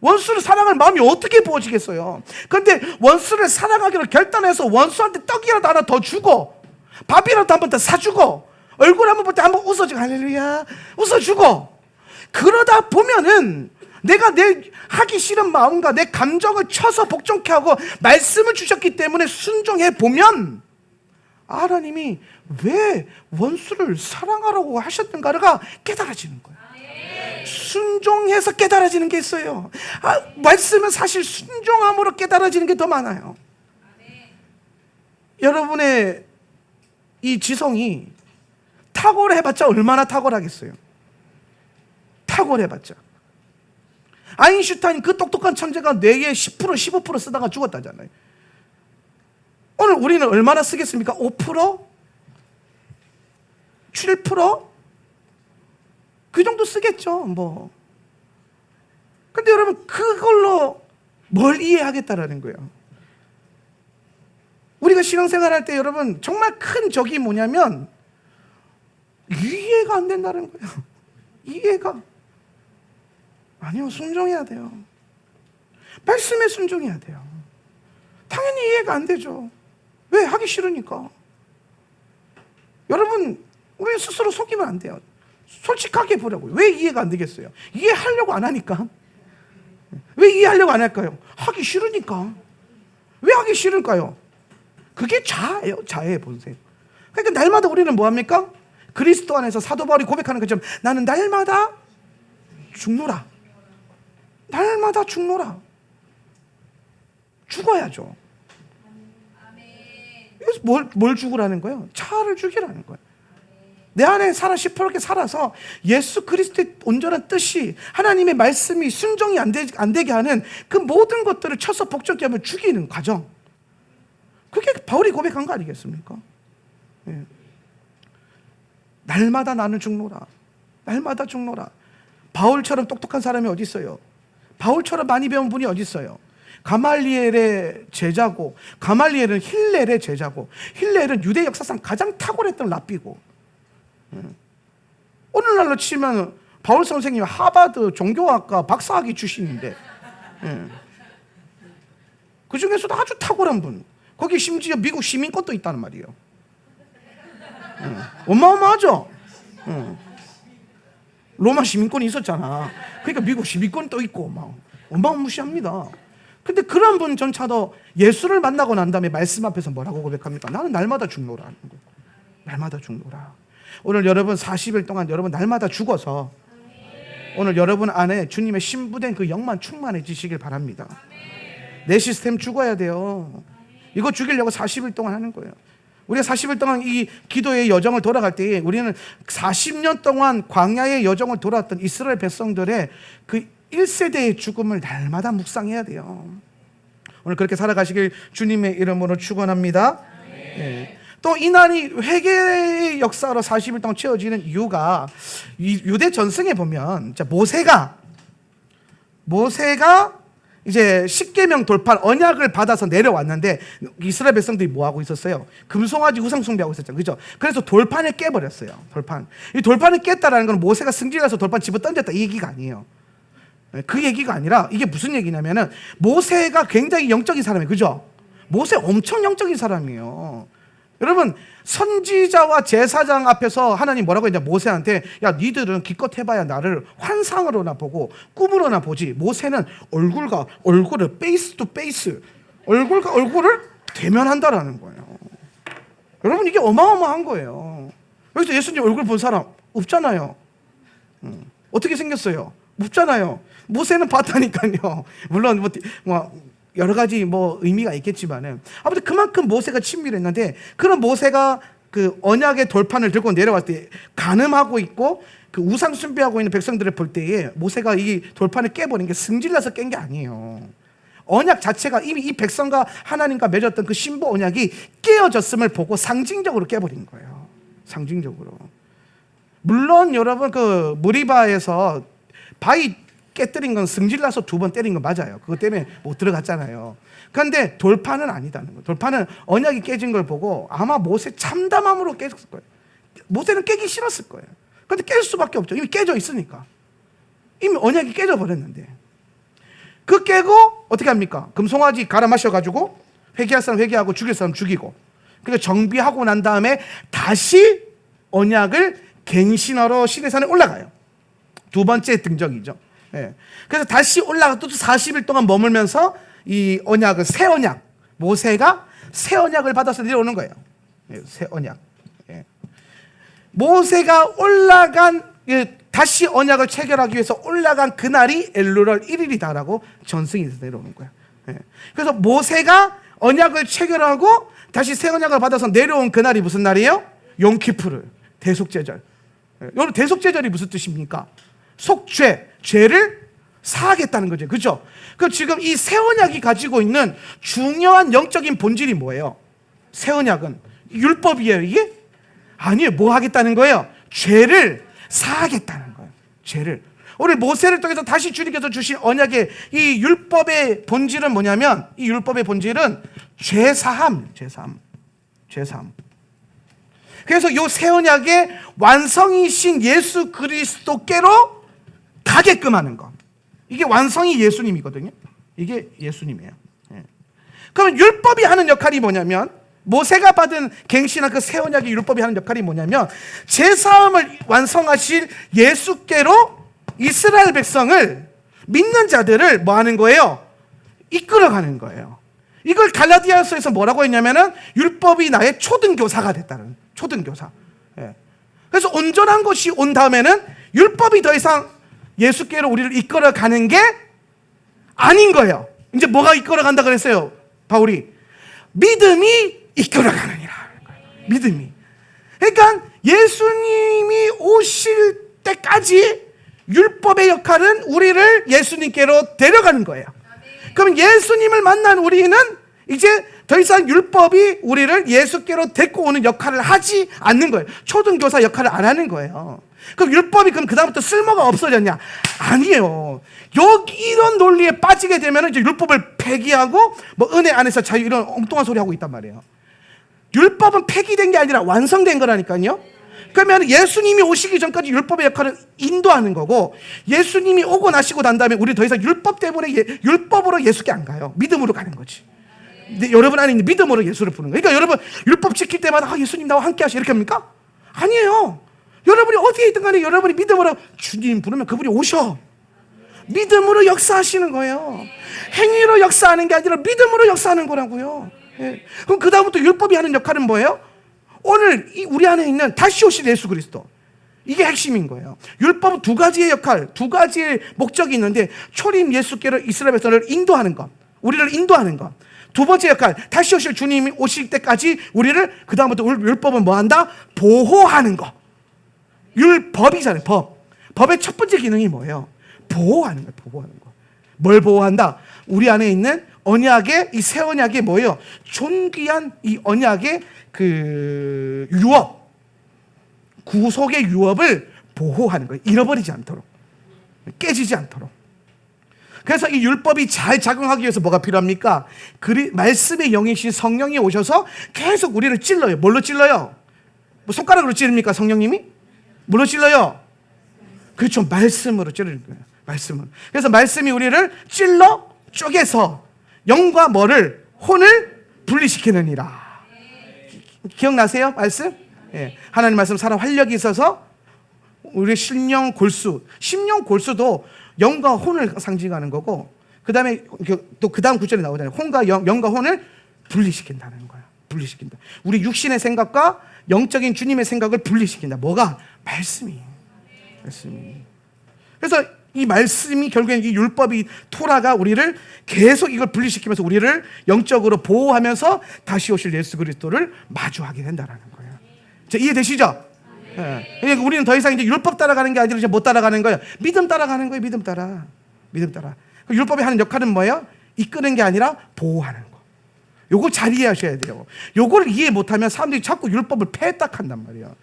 원수를 사랑할 마음이 어떻게 부어지겠어요? 그런데 원수를 사랑하기로 결단해서 원수한테 떡이라도 하나 더 주고 밥이라도 한 번 더 사주고 얼굴 한번 볼 때 한번 웃어주고 할렐루야 웃어주고 그러다 보면은 내가 내 하기 싫은 마음과 내 감정을 쳐서 복종케 하고 말씀을 주셨기 때문에 순종해 보면 하나님이 왜 원수를 사랑하라고 하셨는가가 깨달아지는 거예요. 순종해서 깨달아지는 게 있어요. 말씀은 사실 순종함으로 깨달아지는 게 더 많아요. 여러분의 이 지성이 탁월해봤자 얼마나 탁월하겠어요. 탁월해봤자. 아인슈타인 그 똑똑한 천재가 뇌에 10% 15% 쓰다가 죽었다잖아요. 오늘 우리는 얼마나 쓰겠습니까? 5%? 7%? 그 정도 쓰겠죠 뭐. 근데 여러분 그걸로 뭘 이해하겠다라는 거예요. 우리가 신앙생활 할 때 여러분 정말 큰 적이 뭐냐면 이해가 안 된다는 거예요. 이해가 아니요, 순종해야 돼요. 말씀에 순종해야 돼요. 당연히 이해가 안 되죠. 왜? 하기 싫으니까. 여러분 우리 스스로 속이면 안 돼요. 솔직하게 보라고요. 왜 이해가 안 되겠어요? 이해하려고 안 하니까. 왜 이해하려고 안 할까요? 하기 싫으니까. 왜 하기 싫을까요? 그게 자아예요. 자아의 본색. 그러니까 날마다 우리는 뭐합니까? 그리스도 안에서 사도 바울이 고백하는 것처럼 나는 날마다 죽노라. 날마다 죽노라. 죽어야죠. 그래서 뭘 죽으라는 거예요? 자아를 죽이라는 거예요. 내 안에 살아 시퍼렇게 살아서 예수 그리스도의 온전한 뜻이 하나님의 말씀이 순종이 안 되게 하는 그 모든 것들을 쳐서 복종케 하면 죽이는 과정. 그게 바울이 고백한 거 아니겠습니까? 예. 날마다 나는 죽노라. 날마다 죽노라. 바울처럼 똑똑한 사람이 어디 있어요? 바울처럼 많이 배운 분이 어디 있어요? 가말리엘의 제자고, 가말리엘은 힐렐의 제자고, 힐렐은 유대 역사상 가장 탁월했던 랍비고, 오늘날로 치면 바울 선생님 하버드 종교학과 박사학위 출신인데, 그 중에서도 아주 탁월한 분. 거기 심지어 미국 시민권도 있다는 말이에요. 어마어마하죠. 로마 시민권이 있었잖아. 그러니까 미국 시민권도 있고 막 어마무시합니다. 근데 그런 분전차도 예수를 만나고 난 다음에 말씀 앞에서 뭐라고 고백합니까? 나는 날마다 죽노라 하는 거예요. 날마다 죽노라. 오늘 여러분 40일 동안 여러분 날마다 죽어서 오늘 여러분 안에 주님의 신부된 그 영만 충만해지시길 바랍니다. 내 시스템 죽어야 돼요. 이거 죽이려고 40일 동안 하는 거예요. 우리가 40일 동안 이 기도의 여정을 돌아갈 때에 우리는 40년 동안 광야의 여정을 돌았던 이스라엘 백성들의 그 1세대의 죽음을 날마다 묵상해야 돼요. 오늘 그렇게 살아가시길 주님의 이름으로 축원합니다. 네. 또 이날이 회개의 역사로 40일 동안 채워지는 이유가 유대 전승에 보면 모세가 이제 십계명 돌파 언약을 받아서 내려왔는데 이스라엘 백성들이 뭐 하고 있었어요? 금송아지 우상 숭배하고 있었죠, 그죠? 그래서 돌판을 깨버렸어요. 이 돌판을 깼다라는 건 모세가 승진해서 돌판 집어 던졌다 이 얘기가 아니에요. 그 얘기가 아니라 이게 무슨 얘기냐면은 모세가 굉장히 영적인 사람이에요, 그죠? 모세 엄청 영적인 사람이에요. 여러분 선지자와 제사장 앞에서 하나님 뭐라고 했냐? 모세한테 야 니들은 기껏 해봐야 나를 환상으로나 보고 꿈으로나 보지. 모세는 얼굴과 얼굴을 페이스 투 페이스 얼굴과 얼굴을 대면한다라는 거예요. 여러분 이게 어마어마한 거예요. 여기서 예수님 얼굴 본 사람 없잖아요. 어떻게 생겼어요? 없잖아요. 모세는 봤다니까요. 물론 뭐 여러 가지 뭐 의미가 있겠지만은 아무튼 그만큼 모세가 친밀했는데 그런 모세가 그 언약의 돌판을 들고 내려왔을 때 간음하고 있고 그 우상 숭배하고 있는 백성들을 볼 때에 모세가 이 돌판을 깨버린 게 승질나서 깬 게 아니에요. 언약 자체가 이미 이 백성과 하나님과 맺었던 그 신부 언약이 깨어졌음을 보고 상징적으로 깨버린 거예요. 상징적으로. 물론 여러분 그 무리바에서 바위 깨뜨린 건 승질나서 2번 때린 건 맞아요. 그것 때문에 못 들어갔잖아요. 그런데 돌판은 아니다는 거예요. 돌판은 언약이 깨진 걸 보고 아마 모세 참담함으로 깨졌을 거예요. 모세는 깨기 싫었을 거예요. 그런데 깰 수밖에 없죠. 이미 깨져 있으니까. 이미 언약이 깨져 버렸는데. 그 깨고 어떻게 합니까? 금송아지 갈아 마셔가지고 회개할 사람 회개하고 죽일 사람 죽이고, 그러니까 정비하고 난 다음에 다시 언약을 갱신하러 시내산에 올라가요. 2번째 등적이죠. 예. 그래서 다시 올라가 또 40일 동안 머물면서 이 언약을, 새 언약, 모세가 새 언약을 받아서 내려오는 거예요. 예, 새 언약. 예. 모세가 올라간, 다시 언약을 체결하기 위해서 올라간 그날이 엘루럴 1일이다라고 전승이 내려오는 거예요. 예. 그래서 모세가 언약을 체결하고 다시 새 언약을 받아서 내려온 그날이 무슨 날이에요? 용키푸르, 대속제절. 예. 여러분, 대속제절이 무슨 뜻입니까? 속죄, 죄를 사하겠다는 거죠. 그렇죠? 그럼 지금 이 새 언약이 가지고 있는 중요한 영적인 본질이 뭐예요? 새 언약은 율법이에요, 이게? 아니에요. 뭐 하겠다는 거예요? 죄를 사하겠다는 거예요. 죄를. 우리 모세를 통해서 다시 주님께서 주신 언약의 이 율법의 본질은 뭐냐면, 이 율법의 본질은 죄사함. 그래서 이 새 언약의 완성이신 예수 그리스도께로 가게끔 하는 것. 이게 완성이 예수님이거든요. 이게 예수님이에요. 예. 그러면 율법이 하는 역할이 뭐냐면, 모세가 받은 갱신한 그 새 언약의 율법이 하는 역할이 뭐냐면, 제사함을 완성하실 예수께로 이스라엘 백성을, 믿는 자들을 뭐 하는 거예요? 이끌어가는 거예요. 이걸 갈라디아서에서 뭐라고 했냐면은 율법이 나의 초등교사가 됐다는, 초등교사. 예. 그래서 온전한 것이 온 다음에는 율법이 더 이상 예수께로 우리를 이끌어가는 게 아닌 거예요. 이제 뭐가 이끌어간다 그랬어요? 바울이 믿음이 이끌어가느니라. 믿음이. 그러니까 예수님이 오실 때까지 율법의 역할은 우리를 예수님께로 데려가는 거예요. 그럼 예수님을 만난 우리는 이제 더 이상 율법이 우리를 예수께로 데리고 오는 역할을 하지 않는 거예요. 초등교사 역할을 안 하는 거예요. 그럼 율법이 그럼 그다음부터 쓸모가 없어졌냐? 아니에요. 여기 이런 논리에 빠지게 되면 이제 율법을 폐기하고 뭐 은혜 안에서 자유 이런 엉뚱한 소리 하고 있단 말이에요. 율법은 폐기된 게 아니라 완성된 거라니까요. 그러면 예수님이 오시기 전까지 율법의 역할을 인도하는 거고, 예수님이 오고 나시고 난 다음에 우리 더 이상 율법 때문에 율법으로 예수께 안 가요. 믿음으로 가는 거지. 근데 여러분 안에 있는 믿음으로 예수를 부르는 거예요. 그러니까 여러분 율법 지킬 때마다 예수님 나와 함께 하시 이렇게 합니까? 아니에요. 여러분이 어디에 있든 간에 여러분이 믿음으로 주님 부르면 그분이 오셔. 믿음으로 역사하시는 거예요. 행위로 역사하는 게 아니라 믿음으로 역사하는 거라고요. 예. 그럼 그 다음부터 율법이 하는 역할은 뭐예요? 오늘 우리 안에 있는 다시 오실 예수 그리스도. 이게 핵심인 거예요. 율법은 2가지의 역할, 2가지의 목적이 있는데, 초림 예수께로 이스라엘 백성을 인도하는 것, 우리를 인도하는 것. 2번째 역할, 다시 오실 주님이 오실 때까지 우리를, 그 다음부터 율법은 뭐 한다? 보호하는 것. 율법이잖아요. 법의 첫 번째 기능이 뭐예요? 보호하는 거예요. 보호하는 거. 뭘 보호한다? 우리 안에 있는 언약의, 이 새 언약의 뭐예요? 존귀한 이 언약의 그 유업, 구속의 유업을 보호하는 거예요. 잃어버리지 않도록, 깨지지 않도록. 그래서 이 율법이 잘 작용하기 위해서 뭐가 필요합니까? 말씀의 영이신 성령이 오셔서 계속 우리를 찔러요. 뭘로 찔러요? 뭐 손가락으로 찌릅니까? 성령님이? 뭘로 찔러요? 그렇죠. 말씀으로 찌르는 거예요. 말씀은. 그래서 말씀이 우리를 찔러 쪼개서 영과 뭐를? 혼을 분리시키느니라. 기억나세요? 말씀? 예. 하나님 말씀 살아 활력이 있어서 우리 심령 골수도 영과 혼을 상징하는 거고, 그 다음에 또 그 다음 구절에 나오잖아요. 혼과 영과 혼을 분리시킨다는 거야. 분리시킨다. 우리 육신의 생각과 영적인 주님의 생각을 분리시킨다. 뭐가? 말씀이. 그래서 이 말씀이 결국엔 이 율법이, 토라가 우리를 계속 이걸 분리시키면서 우리를 영적으로 보호하면서 다시 오실 예수 그리스도를 마주하게 된다는 거예요. 이해되시죠? 예. 그러니까 우리는 더 이상 이제 율법 따라가는 게 아니라 이제 못 따라가는 거예요. 믿음 따라가는 거예요. 믿음 따라. 믿음 따라. 율법이 하는 역할은 뭐예요? 이끄는 게 아니라 보호하는 거. 요걸 잘 이해하셔야 돼요. 요걸 이해 못하면 사람들이 자꾸 율법을 폐딱한단 말이에요.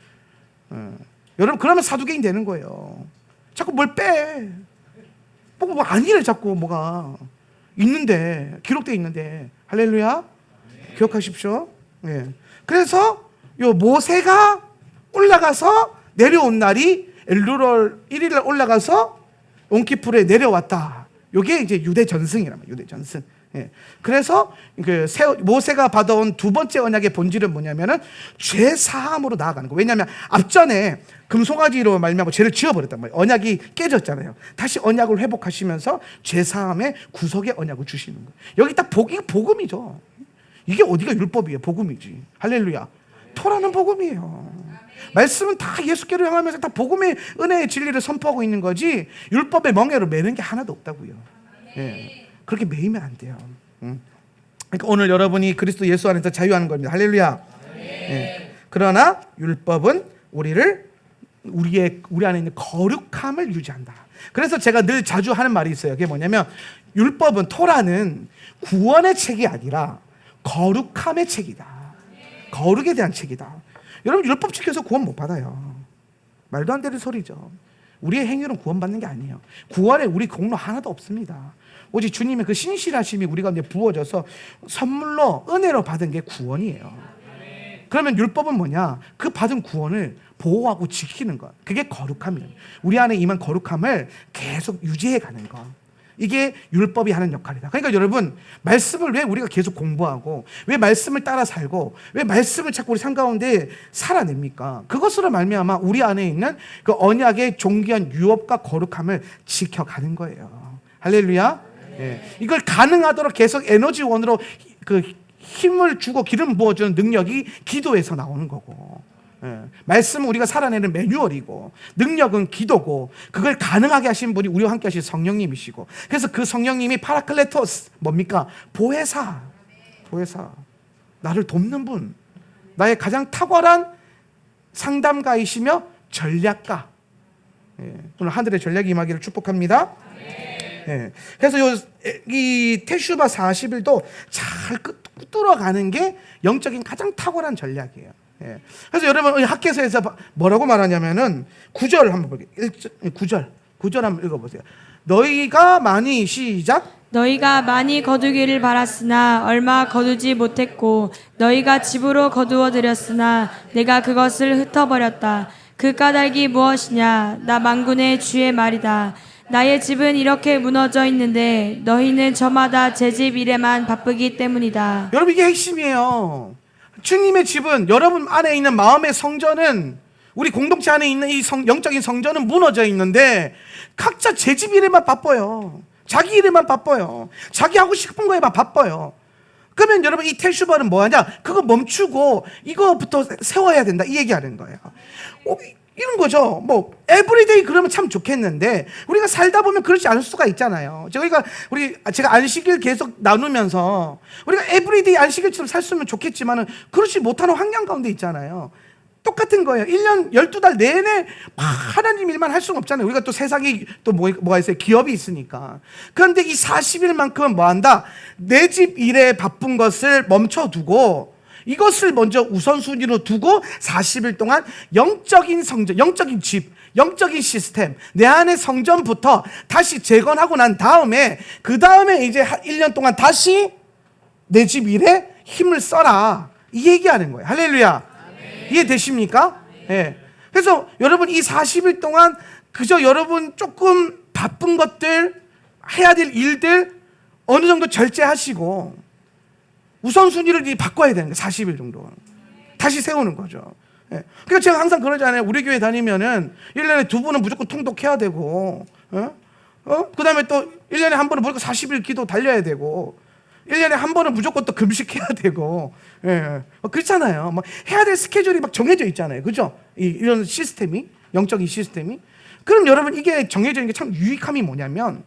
여러분 그러면 사두개인 되는 거예요. 자꾸 뭘 빼. 뭐 아니래 자꾸 뭐가 있는데 기록되어 있는데. 할렐루야. 기억하십시오. 예. 그래서 요 모세가 올라가서 내려온 날이 엘루월 1일날 올라가서 옹키푸르에 내려왔다. 요게 이제 유대 전승이란 말이에요. 유대 전승. 예. 그래서 모세가 받아온 두 번째 언약의 본질은 뭐냐면은 죄 사함으로 나아가는 거. 왜냐하면 앞전에 금송아지로 말미암아 죄를 지어버렸단 말이에요. 언약이 깨졌잖아요. 다시 언약을 회복하시면서 죄 사함의 구속의 언약을 주시는 거예요. 여기 딱 이게 복음이죠. 이게 어디가 율법이에요? 복음이지. 할렐루야. 토라는 복음이에요. 말씀은 다 예수께로 향하면서 다 복음의 은혜의 진리를 선포하고 있는 거지 율법의 멍에로 매는 게 하나도 없다고요. 예. 그렇게 매이면 안 돼요. 그러니까 오늘 여러분이 그리스도 예수 안에서 자유하는 겁니다. 할렐루야. 예. 그러나 율법은 우리 안에 있는 거룩함을 유지한다. 그래서 제가 늘 자주 하는 말이 있어요. 그게 뭐냐면 율법은 토라는 구원의 책이 아니라 거룩함의 책이다. 거룩에 대한 책이다. 여러분 율법 지켜서 구원 못 받아요. 말도 안 되는 소리죠. 우리의 행위로는 구원받는 게 아니에요. 구원에 우리 공로 하나도 없습니다. 오직 주님의 그 신실하심이 우리가 이제 부어져서 선물로 은혜로 받은 게 구원이에요. 그러면 율법은 뭐냐? 그 받은 구원을 보호하고 지키는 것. 그게 거룩함이에요. 우리 안에 임한 거룩함을 계속 유지해 가는 것. 이게 율법이 하는 역할이다. 그러니까 여러분 말씀을 왜 우리가 계속 공부하고 왜 말씀을 따라 살고 왜 말씀을 자꾸 우리 삶 가운데 살아냅니까? 그것으로 말미암아 우리 안에 있는 그 언약의 존귀한 유업과 거룩함을 지켜가는 거예요. 할렐루야. 예. 이걸 가능하도록 계속 에너지원으로 그 힘을 주고 기름 부어주는 능력이 기도에서 나오는 거고, 예. 말씀은 우리가 살아내는 매뉴얼이고 능력은 기도고 그걸 가능하게 하신 분이 우리와 함께 하신 성령님이시고, 그래서 그 성령님이 파라클레토스 뭡니까? 보혜사. 나를 돕는 분, 나의 가장 탁월한 상담가이시며 전략가. 예. 오늘 하늘의 전략이 임하기를 축복합니다. 예. 그래서 이 테슈바 40일도 잘 뚫어가는 게 영적인 가장 탁월한 전략이에요. 예. 그래서 여러분 학개서에서 뭐라고 말하냐면은 9절 한번 볼게요. 9절 한번 읽어보세요. 너희가 많이 시작. 너희가 많이 거두기를 바랐으나 얼마 거두지 못했고 너희가 집으로 거두어 들였으나 내가 그것을 흩어버렸다. 그 까닭이 무엇이냐? 나 만군의 주의 말이다. 나의 집은 이렇게 무너져 있는데 너희는 저마다 제 집 일에만 바쁘기 때문이다. 여러분 이게 핵심이에요. 주님의 집은, 여러분 안에 있는 마음의 성전은, 우리 공동체 안에 있는 이 영적인 성전은 무너져 있는데 각자 제 집 일에만 바빠요. 자기 일에만 바빠요. 자기 하고 싶은 거에만 바빠요. 그러면 여러분 이 테슈바는 뭐하냐? 그거 멈추고 이거부터 세워야 된다, 이 얘기하는 거예요. 이런 거죠. 뭐 에브리데이 그러면 참 좋겠는데 우리가 살다 보면 그렇지 않을 수가 있잖아요. 제가 안식일 계속 나누면서 우리가 에브리데이 안식일처럼 살 수 있으면 좋겠지만은 그렇지 못하는 환경 가운데 있잖아요. 똑같은 거예요. 1년 12달 내내 하나님 일만 할 수는 없잖아요. 우리가 또 세상에 또 뭐가 있어요? 기업이 있으니까. 그런데 이 40일만큼은 뭐 한다? 내 집 일에 바쁜 것을 멈춰두고 이것을 먼저 우선순위로 두고 40일 동안 영적인 성전, 영적인 집, 영적인 시스템, 내 안의 성전부터 다시 재건하고 난 다음에 그 다음에 이제 1년 동안 다시 내 집 일에 힘을 써라, 이 얘기하는 거예요. 할렐루야. 이해되십니까? 예. 그래서 여러분 이 40일 동안 그저 여러분 조금 바쁜 것들, 해야 될 일들 어느 정도 절제하시고 우선순위를 바꿔야 되는 거예요. 40일 정도 다시 세우는 거죠. 예. 그러니까 제가 항상 그러잖아요. 우리 교회 다니면은 1년에 2번은 무조건 통독해야 되고, 그 다음에 또 1년에 한 번은 무조건 40일 기도 달려야 되고, 1년에 한 번은 무조건 또 금식해야 되고, 예. 그렇잖아요. 막 해야 될 스케줄이 막 정해져 있잖아요. 그죠? 이런 시스템이, 영적인 시스템이. 그럼 여러분 이게 정해져 있는 게 참 유익함이 뭐냐면,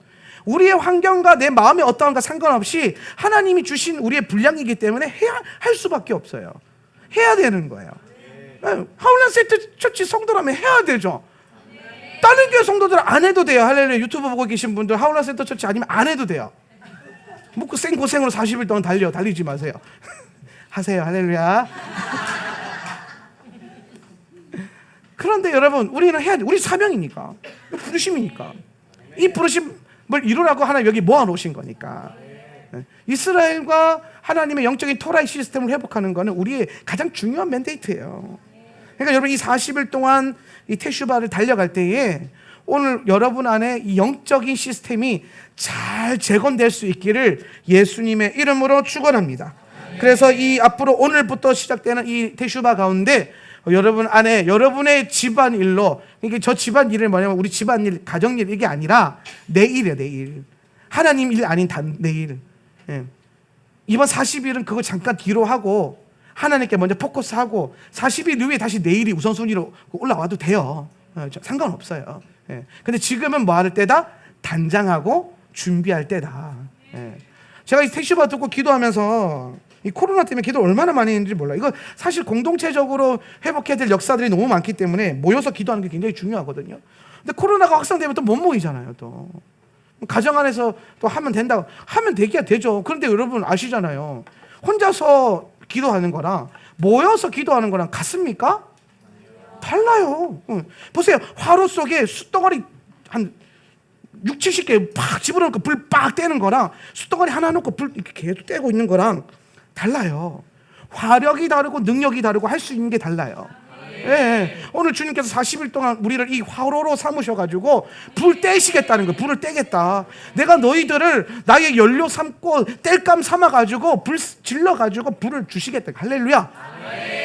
우리의 환경과 내 마음이 어떠한가 상관없이 하나님이 주신 우리의 분량이기 때문에 할 수밖에 없어요. 해야 되는 거예요. 하울란 세트 처치 성도라면 해야 되죠. 다른 교회 성도들은 안 해도 돼요. 할렐루야. 유튜브 보고 계신 분들 하울란 세트 처치 아니면 안 해도 돼요. 뭐 그 생고생으로 40일 동안 달리지 마세요. 하세요. 할렐루야. 그런데 여러분, 우리는 해야 돼. 우리 사명이니까, 부르심이니까, 이 부르심을 이루라고 하나님 여기 모아놓으신 거니까. 이스라엘과 하나님의 영적인 토라의 시스템을 회복하는 것은 우리의 가장 중요한 맨데이트예요. 그러니까 여러분, 이 40일 동안 이 테슈바를 달려갈 때에 오늘 여러분 안에 이 영적인 시스템이 잘 재건될 수 있기를 예수님의 이름으로 축원합니다. 그래서 이 앞으로 오늘부터 시작되는 이 테슈바 가운데 여러분 안에 여러분의 집안일로, 그러니까 저 집안일은 뭐냐면 우리 집안일, 가정일 이게 아니라 내일이에요. 내일. 하나님 일 아닌 내일. 이번 40일은 그거 잠깐 뒤로 하고 하나님께 먼저 포커스하고 40일 이후에 다시 내일이 우선순위로 올라와도 돼요. 상관없어요. 근데 지금은 뭐 할 때다? 단장하고 준비할 때다. 제가 이 택시바 듣고 기도하면서 이 코로나 때문에 기도 얼마나 많이 했는지 몰라요. 이거 사실 공동체적으로 회복해야 될 역사들이 너무 많기 때문에 모여서 기도하는 게 굉장히 중요하거든요. 근데 코로나가 확산되면 또 못 모이잖아요. 또 가정 안에서 또 하면 된다고 하면 되기야 되죠. 그런데 여러분 아시잖아요. 혼자서 기도하는 거랑 모여서 기도하는 거랑 같습니까? 달라요. 보세요. 화로 속에 숯덩어리 한 6, 70개 팍 집어넣고 불 빡 떼는 거랑 숯덩어리 하나 놓고 불 이렇게 계속 떼고 있는 거랑 달라요. 화력이 다르고 능력이 다르고 할 수 있는 게 달라요. 예. 오늘 주님께서 40일 동안 우리를 이 화로로 삼으셔가지고 불 떼시겠다는 거예요. 불을 떼겠다. 내가 너희들을 나의 연료 삼고 땔감 삼아가지고 불 질러가지고 불을 주시겠다. 할렐루야.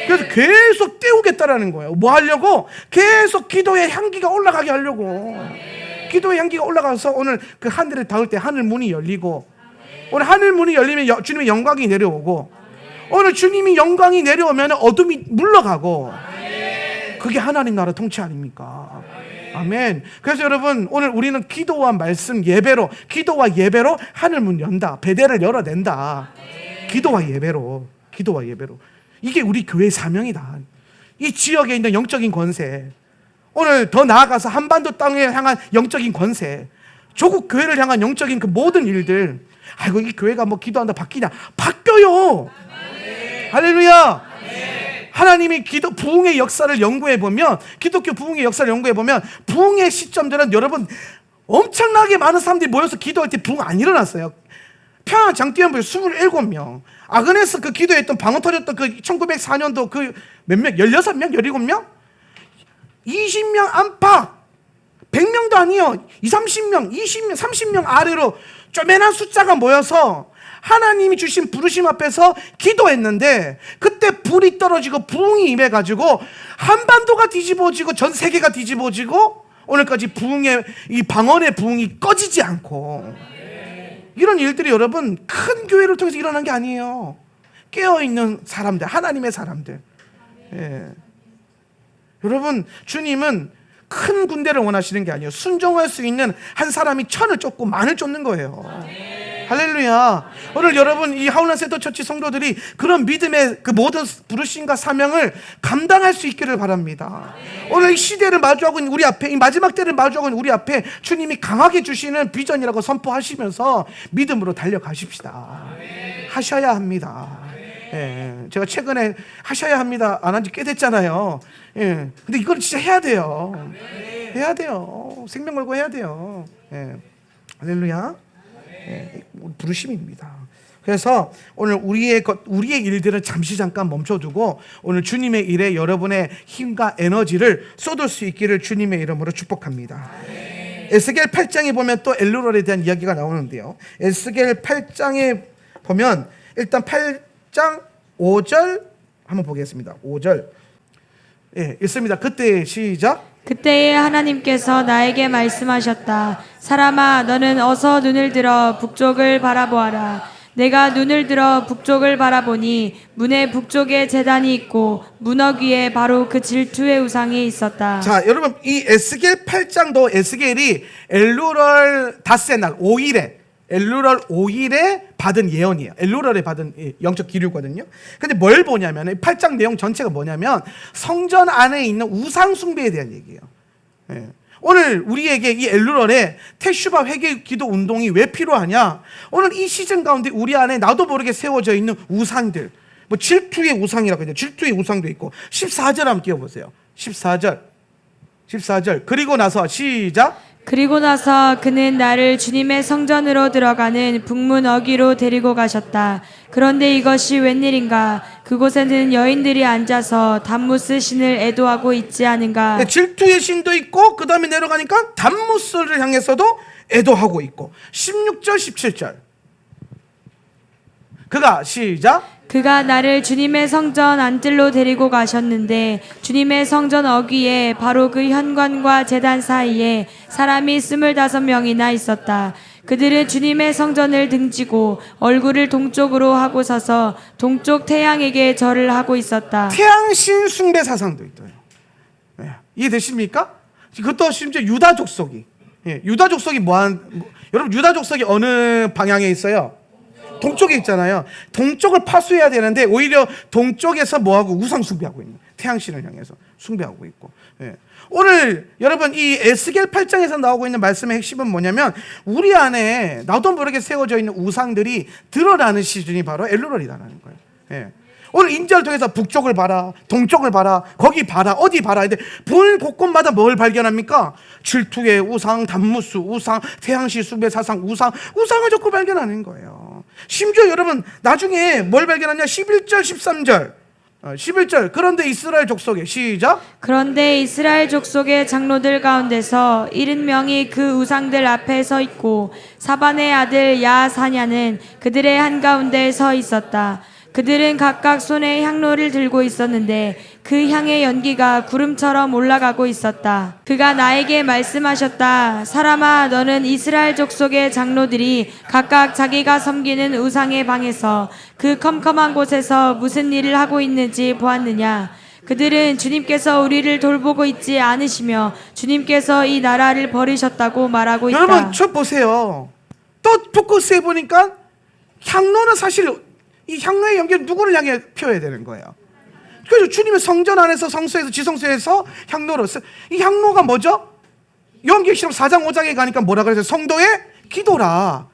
그래서 계속 떼우겠다라는 거예요. 뭐 하려고? 계속 기도의 향기가 올라가게 하려고. 기도의 향기가 올라가서 오늘 그 하늘에 닿을 때 하늘 문이 열리고, 오늘 하늘 문이 열리면 주님의 영광이 내려오고, 오늘 주님이 영광이 내려오면 어둠이 물러가고, 그게 하나님 나라 통치 아닙니까? 아멘. 그래서 여러분, 오늘 우리는 기도와 말씀, 예배로, 기도와 예배로 하늘 문 연다. 배대를 열어낸다. 기도와 예배로. 이게 우리 교회의 사명이다. 이 지역에 있는 영적인 권세, 오늘 더 나아가서 한반도 땅에 향한 영적인 권세, 조국 교회를 향한 영적인 그 모든 일들, 아이고 이 교회가 뭐 기도한다 바뀌냐? 바뀌어요. 할렐루야. 하나님이 부흥의 역사를 연구해 보면, 기독교 부흥의 역사를 연구해 보면 부흥의 시점들은 여러분 엄청나게 많은 사람들이 모여서 기도할 때 부흥 안 일어났어요. 평양 장띠연부에 27명, 아그네스 그 기도했던 방언 터졌던 그 1904년도 그 몇 명, 16명, 17명, 20명 안팎, 100명도 아니요, 30명, 20명, 30명 아래로 쪼매난 숫자가 모여서 하나님이 주신 부르심 앞에서 기도했는데, 그때 불이 떨어지고 부흥이 임해가지고 한반도가 뒤집어지고 전 세계가 뒤집어지고 오늘까지 부흥의 이 방언의 부흥이 꺼지지 않고, 이런 일들이 여러분 큰 교회를 통해서 일어난 게 아니에요. 깨어있는 사람들, 하나님의 사람들. 예. 여러분, 주님은 큰 군대를 원하시는 게 아니에요. 순종할 수 있는 한 사람이 천을 쫓고 만을 쫓는 거예요. 할렐루야. 오늘 여러분 이 하울란 세터 처치 성도들이 그런 믿음의 그 모든 부르심과 사명을 감당할 수 있기를 바랍니다. 오늘 이 시대를 마주하고 있는 우리 앞에, 이 마지막 때를 마주하고 있는 우리 앞에 주님이 강하게 주시는 비전이라고 선포하시면서 믿음으로 달려가십시다. 하셔야 합니다. 예, 제가 최근에 하셔야 합니다 안 한 지 꽤 됐잖아요. 예, 근데 이걸 진짜 해야 돼요. 해야 돼요. 생명 걸고 해야 돼요. 예. 할렐루야. 예, 부르심입니다. 그래서 오늘 우리의 일들을 잠깐 멈춰두고 오늘 주님의 일에 여러분의 힘과 에너지를 쏟을 수 있기를 주님의 이름으로 축복합니다. 에스겔 8장에 보면 또 엘루럴에 대한 이야기가 나오는데요. 에스겔 8장에 보면 일단 8장 5절 한번 보겠습니다. 5절. 예, 읽습니다. 그때 시작. 그때에 하나님께서 나에게 말씀하셨다. 사람아, 너는 어서 눈을 들어 북쪽을 바라보아라. 내가 눈을 들어 북쪽을 바라보니 문의 북쪽에 제단이 있고 문턱 위에 바로 그 질투의 우상이 있었다. 자, 여러분 이 에스겔 8장도 에스겔이 엘루럴 닷새 날 5일에 엘루랄 5일에 받은 예언이에요. 엘루랄에 받은 영적 기류거든요. 근데 뭘 보냐면 8장 내용 전체가 뭐냐면 성전 안에 있는 우상 숭배에 대한 얘기예요. 예. 오늘 우리에게 이 엘루랄의 테슈바 회개 기도 운동이 왜 필요하냐? 오늘 이 시즌 가운데 우리 안에 나도 모르게 세워져 있는 우상들, 뭐 질투의 우상이라고 해요. 질투의 우상도 있고 14절 한번 띄워보세요. 14절 그리고 나서 시작. 그리고 나서 그는 나를 주님의 성전으로 들어가는 북문 어귀로 데리고 가셨다. 그런데 이것이 웬일인가? 그곳에는 여인들이 앉아서 담무스 신을 애도하고 있지 않은가? 질투의 신도 있고 그 다음에 내려가니까 담무스를 향해서도 애도하고 있고 16절 17절 그가 시작. 그가 나를 주님의 성전 안뜰로 데리고 가셨는데 주님의 성전 어귀에 바로 그 현관과 제단 사이에 사람이 25명이나 있었다. 그들은 주님의 성전을 등지고 얼굴을 동쪽으로 하고 서서 동쪽 태양에게 절을 하고 있었다. 태양신 숭배 사상도 있어요. 이해되십니까? 그것도 심지어 유다 족속이 유다 족속이 여러분 유다 족속이 어느 방향에 있어요? 동쪽에 있잖아요. 동쪽을 파수해야 되는데 오히려 동쪽에서 뭐하고 우상 숭배하고 있는 태양신을 향해서 숭배하고 있고. 오늘 여러분 이 에스겔 8장에서 나오고 있는 말씀의 핵심은 뭐냐면 우리 안에 나도 모르게 세워져 있는 우상들이 드러나는 시즌이 바로 엘루랄이라는 거예요. 오늘 인자를 통해서 북쪽을 봐라, 동쪽을 봐라, 거기 봐라, 어디 봐라. 근데 본 곳곳마다 뭘 발견합니까? 질투의 우상, 담무스 우상, 태양시 숭배 사상 우상을 자꾸 발견하는 거예요. 심지어 여러분 나중에 뭘 발견하냐? 11절 13절 11절 그런데 이스라엘 족속에 시작. 그런데 이스라엘 족속의 장로들 가운데서 70명이 그 우상들 앞에 서 있고 사반의 아들 야사냐는 그들의 한가운데 서 있었다. 그들은 각각 손에 향로를 들고 있었는데 그 향의 연기가 구름처럼 올라가고 있었다. 그가 나에게 말씀하셨다. 사람아, 너는 이스라엘 족속의 장로들이 각각 자기가 섬기는 우상의 방에서 그 컴컴한 곳에서 무슨 일을 하고 있는지 보았느냐? 그들은 주님께서 우리를 돌보고 있지 않으시며 주님께서 이 나라를 버리셨다고 말하고 있다. 여러분 저 보세요. 또 포커스해 보니까 향로는 사실 이 향로의 연기를 누구를 향해 펴야 되는 거예요. 그래서 주님의 성전 안에서 성소에서 지성소에서 향로로 이 향로가 뭐죠? 요한계시록 4장 5장에 가니까 뭐라 그래서 성도의 기도라.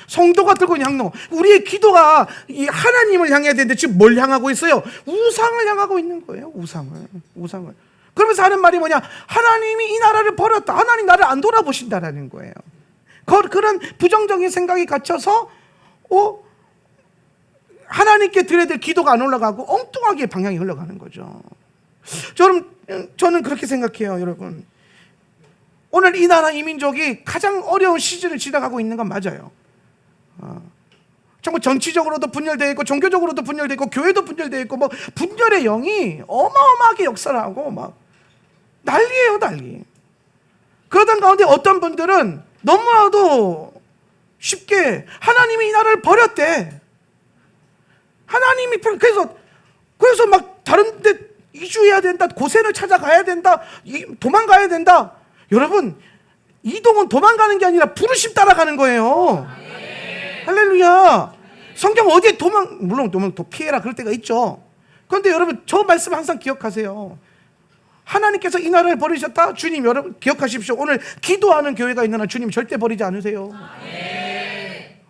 성도가 들고 있는 향로. 우리의 기도가 이 하나님을 향해야 되는데 지금 뭘 향하고 있어요? 우상을 향하고 있는 거예요. 우상을. 그러면서 하는 말이 뭐냐? 하나님이 이 나라를 버렸다. 하나님 나를 안 돌아보신다라는 거예요. 그런 부정적인 생각이 갇혀서 하나님께 드려야 될 기도가 안 올라가고 엉뚱하게 방향이 흘러가는 거죠. 저는 그렇게 생각해요, 여러분. 오늘 이 나라 이 민족이 가장 어려운 시즌을 지나가고 있는 건 맞아요. 정말 정치적으로도 분열되어 있고 종교적으로도 분열되어 있고 교회도 분열되어 있고 뭐 분열의 영이 어마어마하게 역사를 하고 막 난리예요, 난리. 그러던 가운데 어떤 분들은 너무나도 쉽게 하나님이 이 나라를 버렸대. 하나님이 그래서 막 다른 데 이주해야 된다, 고센을 찾아가야 된다, 도망가야 된다. 여러분, 이동은 도망가는 게 아니라 부르심 따라가는 거예요. 할렐루야. 성경 어디에 물론 피해라 그럴 때가 있죠. 그런데 여러분 저 말씀 항상 기억하세요. 하나님께서 이 나라를 버리셨다. 주님, 여러분 기억하십시오. 오늘 기도하는 교회가 있는 한 주님 절대 버리지 않으세요.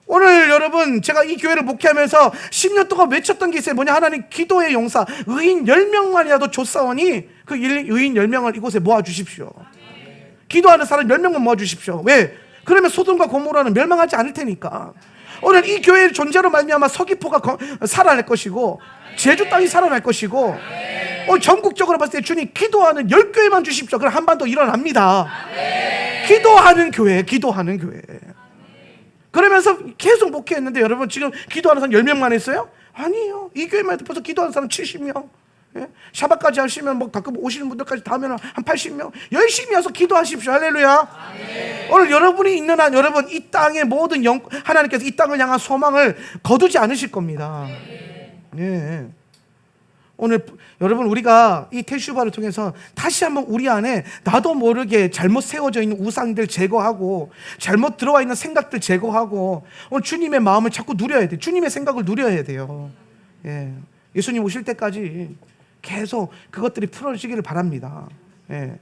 오늘 여러분 제가 이 교회를 목회하면서 10년 동안 외쳤던 게 있어요. 뭐냐? 하나님 기도의 용사 의인 10명만이라도 줬사오니 그 의인 10명을 이곳에 모아주십시오. 기도하는 사람 10명만 모아주십시오. 왜? 그러면 소돔과 고모라는 멸망하지 않을 테니까. 오늘 이 교회의 존재로 말미암아 서귀포가 살아날 것이고 제주 땅이 살아날 것이고 전국적으로 봤을 때 주님 기도하는 10교회만 주십시오. 그럼 한반도 일어납니다. 기도하는 교회. 그러면서 계속 목회했는데 여러분 지금 기도하는 사람 10명만 했어요? 아니에요. 이 교회만 해도 벌써 기도하는 사람 70명. 샤바까지 하시면 뭐 가끔 오시는 분들까지 다 하면 한 80명. 열심히 와서 기도하십시오. 할렐루야. 오늘 여러분이 있는 한 여러분 이 땅의 모든 하나님께서 이 땅을 향한 소망을 거두지 않으실 겁니다. 오늘 여러분 우리가 이 테슈바를 통해서 다시 한번 우리 안에 나도 모르게 잘못 세워져 있는 우상들 제거하고 잘못 들어와 있는 생각들 제거하고 오늘 주님의 마음을 자꾸 누려야 돼요. 주님의 생각을 누려야 돼요. 예. 예수님 오실 때까지 계속 그것들이 풀어지기를 바랍니다. 예.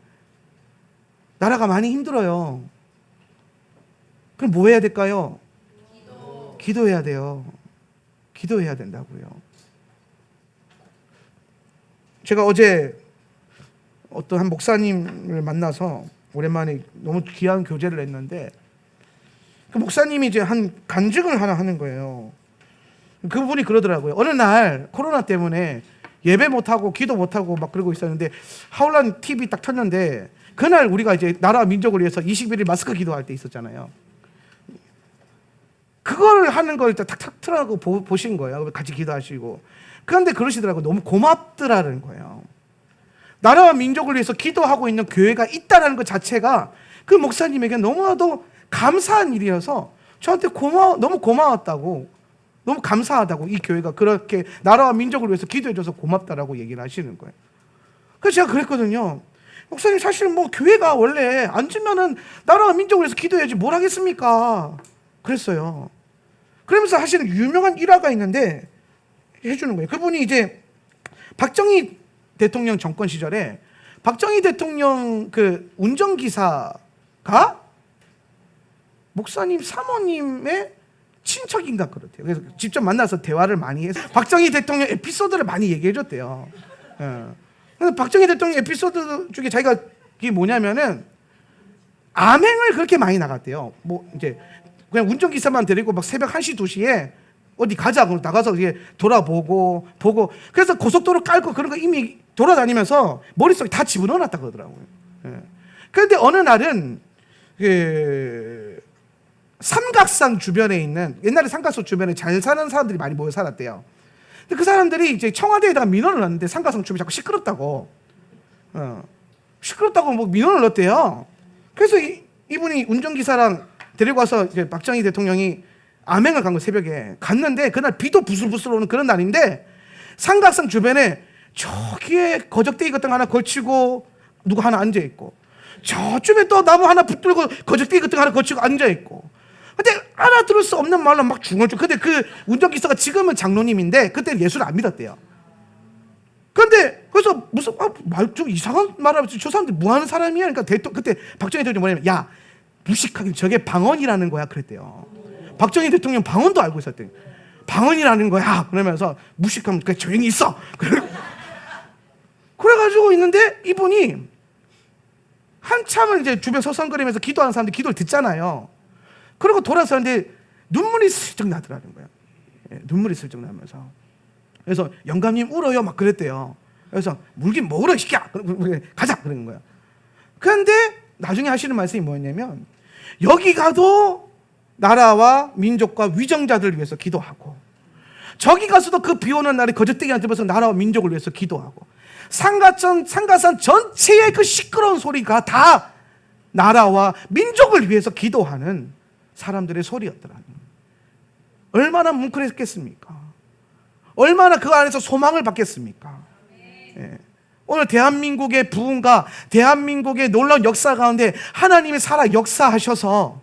나라가 많이 힘들어요. 그럼 뭐 해야 될까요? 기도해야 돼요. 기도해야 된다고요. 제가 어제 어떤 한 목사님을 만나서 오랜만에 너무 귀한 교제를 했는데 그 목사님이 이제 한 간증을 하나 하는 거예요. 그분이 그러더라고요. 어느 날 코로나 때문에 예배 못하고 기도 못하고 막 그러고 있었는데 하울란 TV 딱 켰는데 그날 우리가 이제 나라와 민족을 위해서 21일 마스크 기도할 때 있었잖아요. 그걸 하는 걸 탁탁 틀어놓고 보신 거예요. 같이 기도하시고. 그런데 그러시더라고요. 너무 고맙더라는 거예요. 나라와 민족을 위해서 기도하고 있는 교회가 있다는 것 자체가 그 목사님에게 너무나도 감사한 일이어서 저한테 너무 고마웠다고, 너무 감사하다고, 이 교회가 그렇게 나라와 민족을 위해서 기도해줘서 고맙다라고 얘기를 하시는 거예요. 그래서 제가 그랬거든요. 목사님, 사실 뭐 교회가 원래 앉으면은 나라와 민족을 위해서 기도해야지 뭘 하겠습니까? 그랬어요. 그러면서 하시는 유명한 일화가 있는데 해주는 거예요. 그분이 이제 박정희 대통령 정권 시절에 박정희 대통령 그 운전기사가 목사님 사모님의 친척인가 그렇대요. 그래서 직접 만나서 대화를 많이 해서 박정희 대통령 에피소드를 많이 얘기해 줬대요. 그래서 박정희 대통령 에피소드 중에 자기가 이게 뭐냐면은 암행을 그렇게 많이 나갔대요. 뭐 이제 그냥 운전기사만 데리고 막 새벽 1시, 2시에 어디 가자. 그럼 나가서 이게 돌아보고, 그래서 고속도로 깔고 그런 거 이미 돌아다니면서 머릿속에 다 집어넣어 놨다 그러더라고요. 예. 그런데 어느 날은, 삼각산 주변에 있는, 옛날에 삼각산 주변에 잘 사는 사람들이 많이 모여 살았대요. 근데 그 사람들이 이제 청와대에다가 민원을 넣었는데 삼각산 주변이 자꾸 시끄럽다고. 시끄럽다고 뭐 민원을 넣었대요. 그래서 이분이 운전기사랑 데리고 와서 이제 박정희 대통령이 암행을 간 거 새벽에 갔는데 그날 비도 부슬부슬 오는 그런 날인데 삼각산 주변에 저기에 거적대기 같은 거 하나 걸치고 누구 하나 앉아 있고 저쪽에 또 나무 하나 붙들고 거적대기 같은 거 하나 걸치고 앉아 있고 근데 알아들을 수 없는 말로 막 중얼중. 근데 그 운전기사가 지금은 장로님인데 그때는 예수를 안 믿었대요. 그런데 그래서 무슨 말 좀 이상한 말을 하면서 저 사람들 뭐 하는 사람이야? 그러니까 그때 박정희 대통령이 뭐냐면 야 무식하게 저게 방언이라는 거야 그랬대요. 박정희 대통령 방언도 알고 있었대. 방언이라는 거야. 그러면서 무식하면 그냥 조용히 있어. 그래가지고 있는데 이분이 한참을 이제 주변 서성거리면서 기도하는 사람들 기도를 듣잖아요. 그리고 돌아서는데 눈물이 슬쩍 나더라는 거야. 눈물이 슬쩍 나면서. 그래서 영감님 울어요 막 그랬대요. 그래서 물긴 뭐 울어 시켜. 가자 그러는 거야. 그런데 나중에 하시는 말씀이 뭐였냐면 여기 가도 나라와 민족과 위정자들을 위해서 기도하고 저기 가서도 그 비 오는 날에 거적대기 안 들면서 나라와 민족을 위해서 기도하고 상가산 전체의 그 시끄러운 소리가 다 나라와 민족을 위해서 기도하는 사람들의 소리였더라는 거예요. 얼마나 뭉클했겠습니까? 얼마나 그 안에서 소망을 받겠습니까? 예. 오늘 대한민국의 부흥과 대한민국의 놀라운 역사 가운데 하나님이 살아 역사하셔서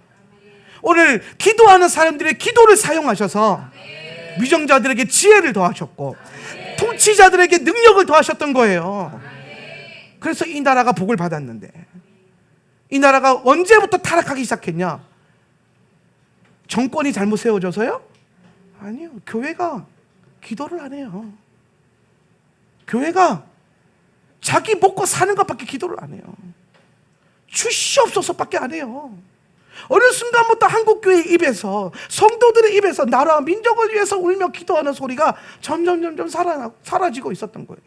오늘 기도하는 사람들의 기도를 사용하셔서 위정자들에게 지혜를 더하셨고 통치자들에게 능력을 더하셨던 거예요. 그래서 이 나라가 복을 받았는데 이 나라가 언제부터 타락하기 시작했냐? 정권이 잘못 세워져서요? 아니요. 교회가 기도를 안 해요. 교회가 자기 먹고 사는 것밖에 기도를 안 해요. 주시옵소서밖에 안 해요. 어느 순간부터 한국교회 입에서 성도들의 입에서 나라와 민족을 위해서 울며 기도하는 소리가 점점 사라지고 있었던 거예요.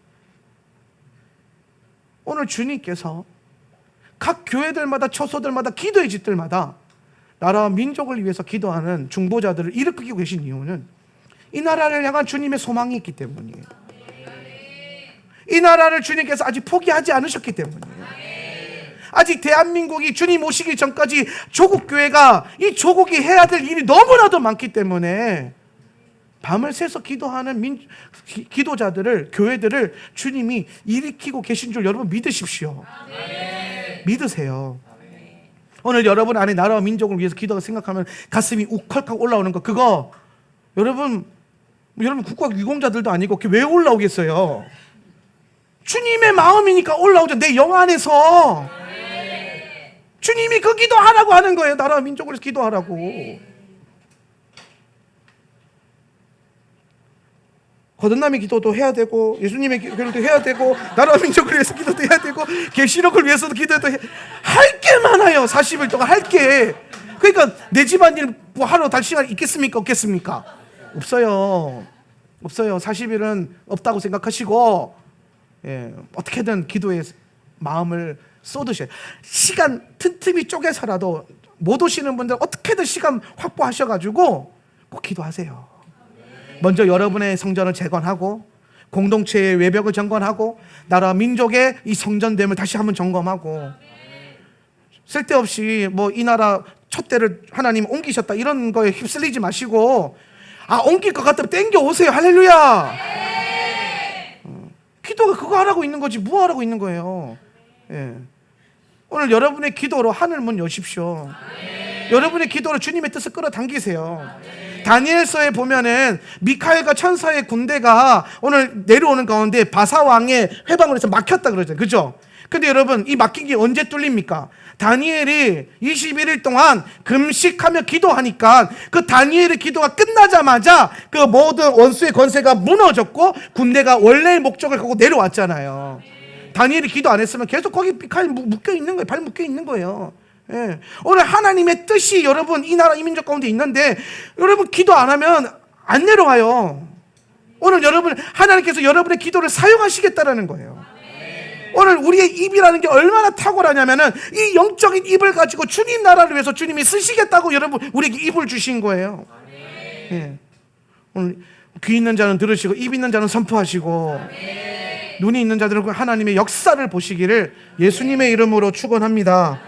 오늘 주님께서 각 교회들마다 처소들마다 기도의 집들마다 나라와 민족을 위해서 기도하는 중보자들을 일으키고 계신 이유는 이 나라를 향한 주님의 소망이 있기 때문이에요. 이 나라를 주님께서 아직 포기하지 않으셨기 때문이에요. 아직 대한민국이 주님 오시기 전까지 조국 교회가 이 조국이 해야 될 일이 너무나도 많기 때문에 밤을 새서 기도하는 기도자들을, 교회들을 주님이 일으키고 계신 줄 여러분 믿으십시오. 믿으세요. 오늘 여러분 안에 나라와 민족을 위해서 기도가 생각하면 가슴이 우컥하고 올라오는 거, 그거 여러분 국가 유공자들도 아니고 그게 왜 올라오겠어요? 주님의 마음이니까 올라오죠. 내 영 안에서 주님이 그 기도하라고 하는 거예요. 나라와 민족을 위해서 기도하라고. 거듭남의 기도도 해야 되고, 예수님의 기도도 해야 되고, 나라와 민족을 위해서 기도도 해야 되고, 계시록을 위해서도 기도도 할 게 많아요. 40일 동안 할 게. 그러니까 내 집안일 뭐 하러 달 시간 있겠습니까? 없겠습니까? 없어요. 40일은 없다고 생각하시고, 어떻게든 기도에 마음을 쏟으셔야 돼요. 시간 틈틈이 쪼개서라도 못 오시는 분들 어떻게든 시간 확보하셔가지고 꼭 기도하세요. 먼저 여러분의 성전을 재건하고, 공동체의 외벽을 점검하고, 나라 민족의 이 성전됨을 다시 한번 점검하고, 쓸데없이 뭐 이 나라 촛대를 하나님 옮기셨다 이런 거에 휩쓸리지 마시고, 옮길 것 같으면 땡겨 오세요. 할렐루야. 기도가 그거 하라고 있는 거지 뭐 하라고 있는 거예요. 오늘 여러분의 기도로 하늘 문 여십시오. 여러분의 기도로 주님의 뜻을 끌어당기세요. 다니엘서에 보면은 미카엘과 천사의 군대가 오늘 내려오는 가운데 바사 왕의 회방을 해서 막혔다 그러잖아요. 그죠? 근데 여러분, 이 막힌 게 언제 뚫립니까? 다니엘이 21일 동안 금식하며 기도하니까 그 다니엘의 기도가 끝나자마자 그 모든 원수의 권세가 무너졌고 군대가 원래의 목적을 갖고 내려왔잖아요. 다니엘이 기도 안 했으면 계속 거기 미카엘 묶여 있는 거예요. 발 묶여 있는 거예요. 오늘 하나님의 뜻이 여러분 이 나라 이 민족 가운데 있는데 여러분 기도 안 하면 안 내려와요. 오늘 여러분 하나님께서 여러분의 기도를 사용하시겠다라는 거예요. 오늘 우리의 입이라는 게 얼마나 탁월하냐면은 이 영적인 입을 가지고 주님 나라를 위해서 주님이 쓰시겠다고 여러분 우리에게 입을 주신 거예요. 오늘 귀 있는 자는 들으시고 입 있는 자는 선포하시고 눈이 있는 자들은 하나님의 역사를 보시기를 예수님의 이름으로 축원합니다.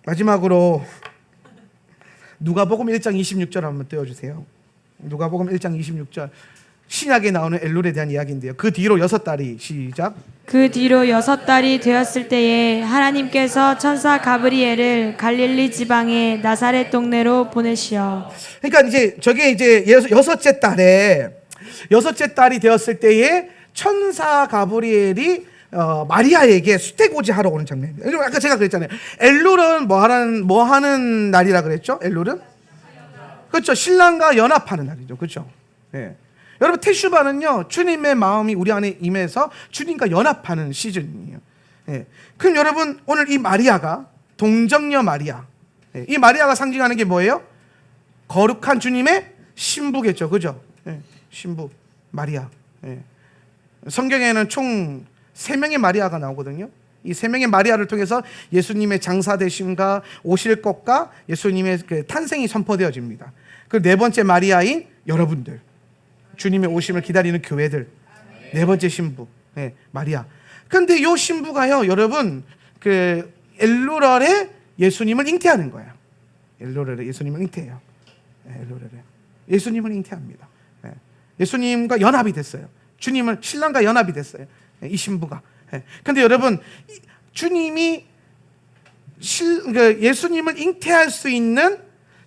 마지막으로 누가복음 1장 26절 한번 띄워주세요. 누가복음 1장 26절 신약에 나오는 엘룰에 대한 이야기인데요. 그 뒤로 6달이 시작. 그 뒤로 6달이 되었을 때에 하나님께서 천사 가브리엘을 갈릴리 지방의 나사렛 동네로 보내시어. 그러니까 이제 저게 이제 여섯째 달이 되었을 때에 천사 가브리엘이 마리아에게 수태고지하러 오는 장면입니다. 아까 제가 그랬잖아요. 엘룰은 뭐 하는 날이라 그랬죠? 엘룰은 그렇죠. 신랑과 연합하는 날이죠. 그렇죠. 여러분 테슈바는요 주님의 마음이 우리 안에 임해서 주님과 연합하는 시즌이에요. 그럼 여러분 오늘 이 마리아가 동정녀 마리아, 이 마리아가 상징하는 게 뭐예요? 거룩한 주님의 신부겠죠. 그죠? 신부 마리아. 성경에는 총 3명의 마리아가 나오거든요. 이 3명의 마리아를 통해서 예수님의 장사되심과 오실 것과 예수님의 그 탄생이 선포되어집니다. 그 4번째 마리아인 여러분들, 주님의 오심을 기다리는 교회들, 4번째 신부 마리아. 그런데 이 신부가요 여러분 그 엘루렐에 예수님을 잉태하는 거예요. 엘루렐에 예수님을 잉태해요. 엘루렐에 예수님을 잉태합니다. 예수님과 연합이 됐어요. 주님을 신랑과 연합이 됐어요. 이 신부가. 그런데 여러분 주님이 예수님을 잉태할 수 있는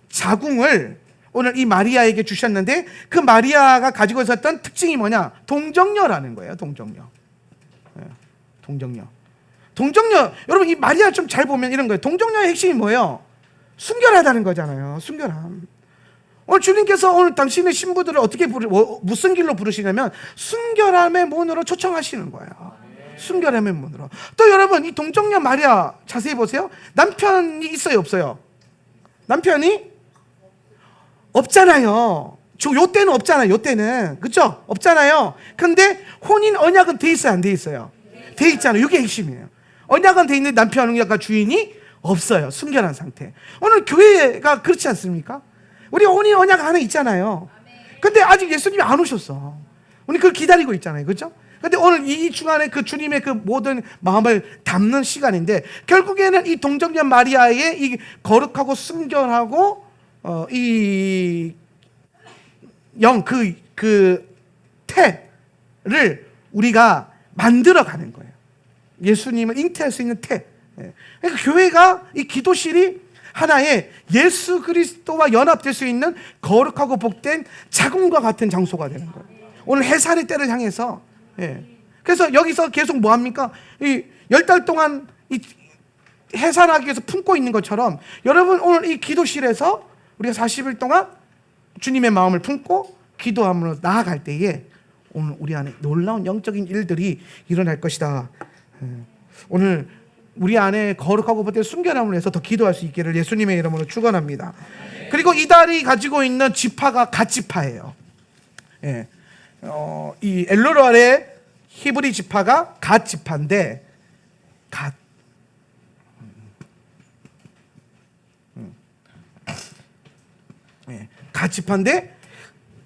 자궁을 오늘 이 마리아에게 주셨는데 그 마리아가 가지고 있었던 특징이 뭐냐? 동정녀라는 거예요. 동정녀. 동정녀. 여러분 이 마리아 좀 잘 보면 이런 거예요. 동정녀의 핵심이 뭐예요? 순결하다는 거잖아요. 순결함. 오늘 주님께서 오늘 당신의 신부들을 어떻게 무슨 길로 부르시냐면 순결함의 문으로 초청하시는 거예요. 순결함의 문으로. 또 여러분 이 동정녀 마리아 자세히 보세요. 남편이 있어요, 없어요? 남편이 없잖아요. 요 때는 없잖아요. 요 때는 그렇죠? 없잖아요. 근데 혼인 언약은 돼 있어요, 안 돼 있어요? 돼 있잖아요. 이게 핵심이에요. 언약은 돼 있는데 남편과 주인이 없어요. 순결한 상태. 오늘 교회가 그렇지 않습니까? 우리 혼인 언약 안에 있잖아요. 근데 아직 예수님이 안 오셨어. 우리 그걸 기다리고 있잖아요. 그렇죠? 근데 오늘 이 주간에 그 주님의 그 모든 마음을 담는 시간인데 결국에는 이 동정녀 마리아의 이 거룩하고 순결하고 이 태를 우리가 만들어가는 거예요. 예수님을 잉태할 수 있는 태. 그러니까 교회가, 이 기도실이 하나의 예수 그리스도와 연합될 수 있는 거룩하고 복된 자궁과 같은 장소가 되는 거예요. 오늘 해산의 때를 향해서. 그래서 여기서 계속 뭐 합니까? 이 10달 동안 이 해산하기 위해서 품고 있는 것처럼, 여러분 오늘 이 기도실에서 우리가 40일 동안 주님의 마음을 품고 기도함으로 나아갈 때에 오늘 우리 안에 놀라운 영적인 일들이 일어날 것이다. 오늘 우리 안에 거룩하고 복된 순결함을 해서 더 기도할 수 있기를 예수님의 이름으로 축원합니다. 그리고 이달이 가지고 있는 지파가 갓지파예요. 이 엘로라의 히브리 지파가 갓지파인데, 갓지파인데,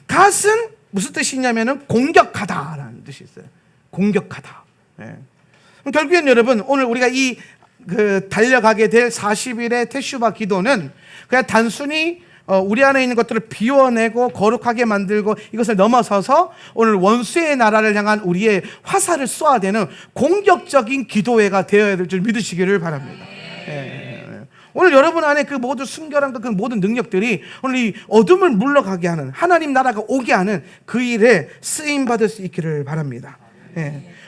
갓은 무슨 뜻이냐면은 공격하다라는 뜻이 있어요. 공격하다. 그럼 결국엔 여러분, 오늘 우리가 달려가게 될 40일의 테슈바 기도는 그냥 단순히 우리 안에 있는 것들을 비워내고 거룩하게 만들고 이것을 넘어서서 오늘 원수의 나라를 향한 우리의 화살을 쏘아야 되는 공격적인 기도회가 되어야 될 줄 믿으시기를 바랍니다. 오늘 여러분 안에 그 모든 순결함과 그 모든 능력들이 오늘 이 어둠을 물러가게 하는, 하나님 나라가 오게 하는 그 일에 쓰임받을 수 있기를 바랍니다.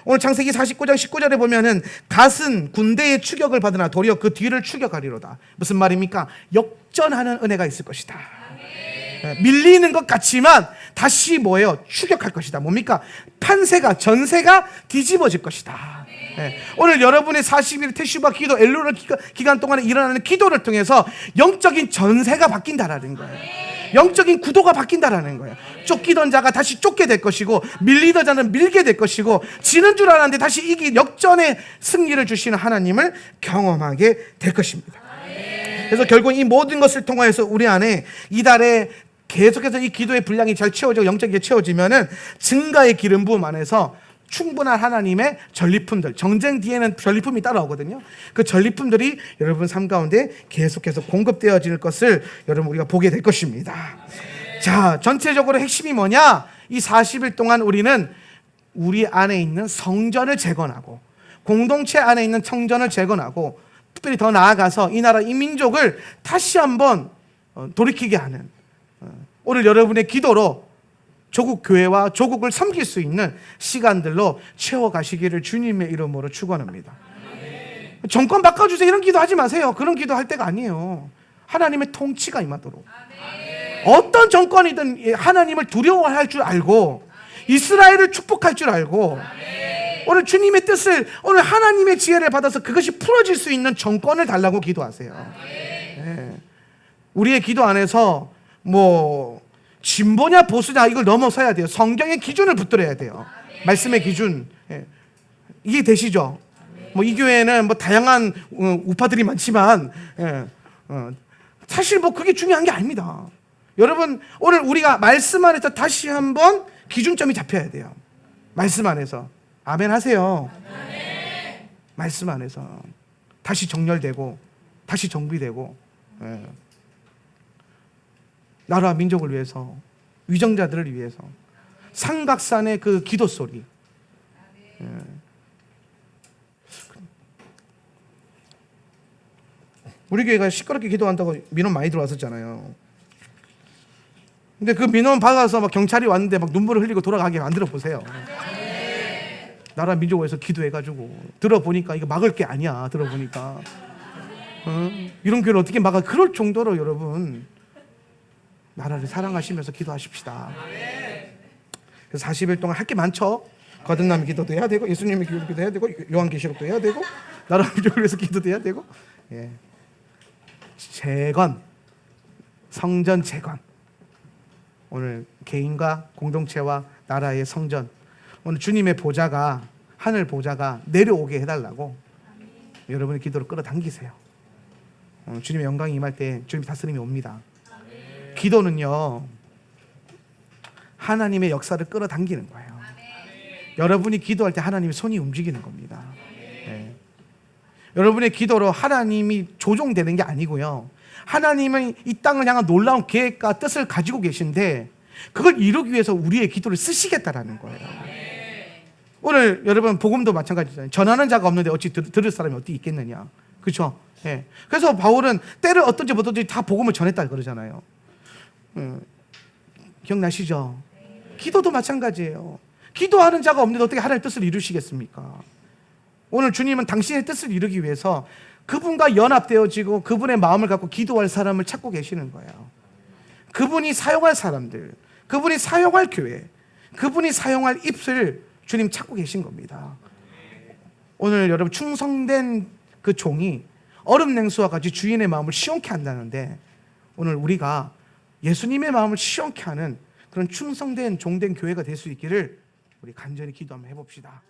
오늘 창세기 49장 19절에 보면은 갓은 군대의 추격을 받으나 도리어 그 뒤를 추격하리로다. 무슨 말입니까? 역전하는 은혜가 있을 것이다. 밀리는 것 같지만 다시 뭐예요? 추격할 것이다. 뭡니까? 전세가 뒤집어질 것이다. 오늘 여러분의 40일 테슈바 기도, 엘로라 기간 동안에 일어나는 기도를 통해서 영적인 전세가 바뀐다라는 거예요. 영적인 구도가 바뀐다라는 거예요. 쫓기던 자가 다시 쫓게 될 것이고, 밀리던 자는 밀게 될 것이고, 지는 줄 알았는데 다시 역전의 승리를 주시는 하나님을 경험하게 될 것입니다. 그래서 결국 이 모든 것을 통하여서 우리 안에 이달에 계속해서 이 기도의 분량이 잘 채워지고 영적이게 채워지면은 증가의 기름 부음 안에서 충분한 하나님의 전리품들, 정쟁 뒤에는 전리품이 따라오거든요. 그 전리품들이 여러분 삶 가운데 계속해서 공급되어질 것을 여러분 우리가 보게 될 것입니다. 자, 전체적으로 핵심이 뭐냐? 이 40일 동안 우리는 우리 안에 있는 성전을 재건하고, 공동체 안에 있는 성전을 재건하고, 특별히 더 나아가서 이 나라, 이 민족을 다시 한번 돌이키게 하는, 오늘 여러분의 기도로 조국 교회와 조국을 섬길 수 있는 시간들로 채워가시기를 주님의 이름으로 축원합니다. 정권 바꿔주세요 이런 기도하지 마세요. 그런 기도할 때가 아니에요. 하나님의 통치가 임하도록, 어떤 정권이든 하나님을 두려워할 줄 알고 이스라엘을 축복할 줄 알고, 오늘 주님의 뜻을, 오늘 하나님의 지혜를 받아서 그것이 풀어질 수 있는 정권을 달라고 기도하세요. 우리의 기도 안에서 뭐 진보냐 보수냐 이걸 넘어서야 돼요. 성경의 기준을 붙들어야 돼요. 말씀의 기준. 이게 되시죠? 뭐 이 교회는 뭐 다양한 우파들이 많지만 사실 뭐 그게 중요한 게 아닙니다. 여러분 오늘 우리가 말씀 안에서 다시 한번 기준점이 잡혀야 돼요. 말씀 안에서. 아멘 하세요. 아멘. 말씀 안에서 다시 정렬되고 다시 정비되고, 나라와 민족을 위해서, 위정자들을 위해서, 삼각산의 그 기도 소리. 우리 교회가 시끄럽게 기도한다고 민원 많이 들어왔었잖아요. 근데 그 민원 받아서 막 경찰이 왔는데 막 눈물을 흘리고 돌아가게 만들어 보세요. 나라 민족을 위해서 기도해가지고 들어보니까 이거 막을 게 아니야. 들어보니까 이런 교회를 어떻게 막아? 그럴 정도로 여러분 나라를 사랑하시면서 기도하십시다. 그래서 40일 동안 할 게 많죠. 거듭남의 기도도 해야 되고, 예수님의 기도도 해야 되고, 요한계시록도 해야 되고, 나라 민족을 위해서 기도도 해야 되고, 재건, 성전 재건. 오늘 개인과 공동체와 나라의 성전, 오늘 주님의 보좌가, 하늘 보좌가 내려오게 해달라고 여러분의 기도를 끌어당기세요. 주님의 영광이 임할 때 주님의 다스림이 옵니다. 기도는요, 하나님의 역사를 끌어당기는 거예요. 여러분이 기도할 때 하나님의 손이 움직이는 겁니다. 여러분의 기도로 하나님이 조종되는 게 아니고요. 하나님은 이 땅을 향한 놀라운 계획과 뜻을 가지고 계신데 그걸 이루기 위해서 우리의 기도를 쓰시겠다라는 거예요. 오늘 여러분 복음도 마찬가지잖아요. 전하는 자가 없는데 어찌 들을 사람이 어디 있겠느냐. 그렇죠? 예. 그래서 바울은 때를 어떤지 못하든지 다 복음을 전했다 그러잖아요. 기억나시죠? 기도도 마찬가지예요. 기도하는 자가 없는데 어떻게 하나님의 뜻을 이루시겠습니까? 오늘 주님은 당신의 뜻을 이루기 위해서 그분과 연합되어지고 그분의 마음을 갖고 기도할 사람을 찾고 계시는 거예요. 그분이 사용할 사람들, 그분이 사용할 교회, 그분이 사용할 입술 주님 찾고 계신 겁니다. 오늘 여러분 충성된 그 종이 얼음 냉수와 같이 주인의 마음을 시원케 한다는데 오늘 우리가 예수님의 마음을 시원케 하는 그런 충성된 종된 교회가 될 수 있기를 우리 간절히 기도 한번 해봅시다.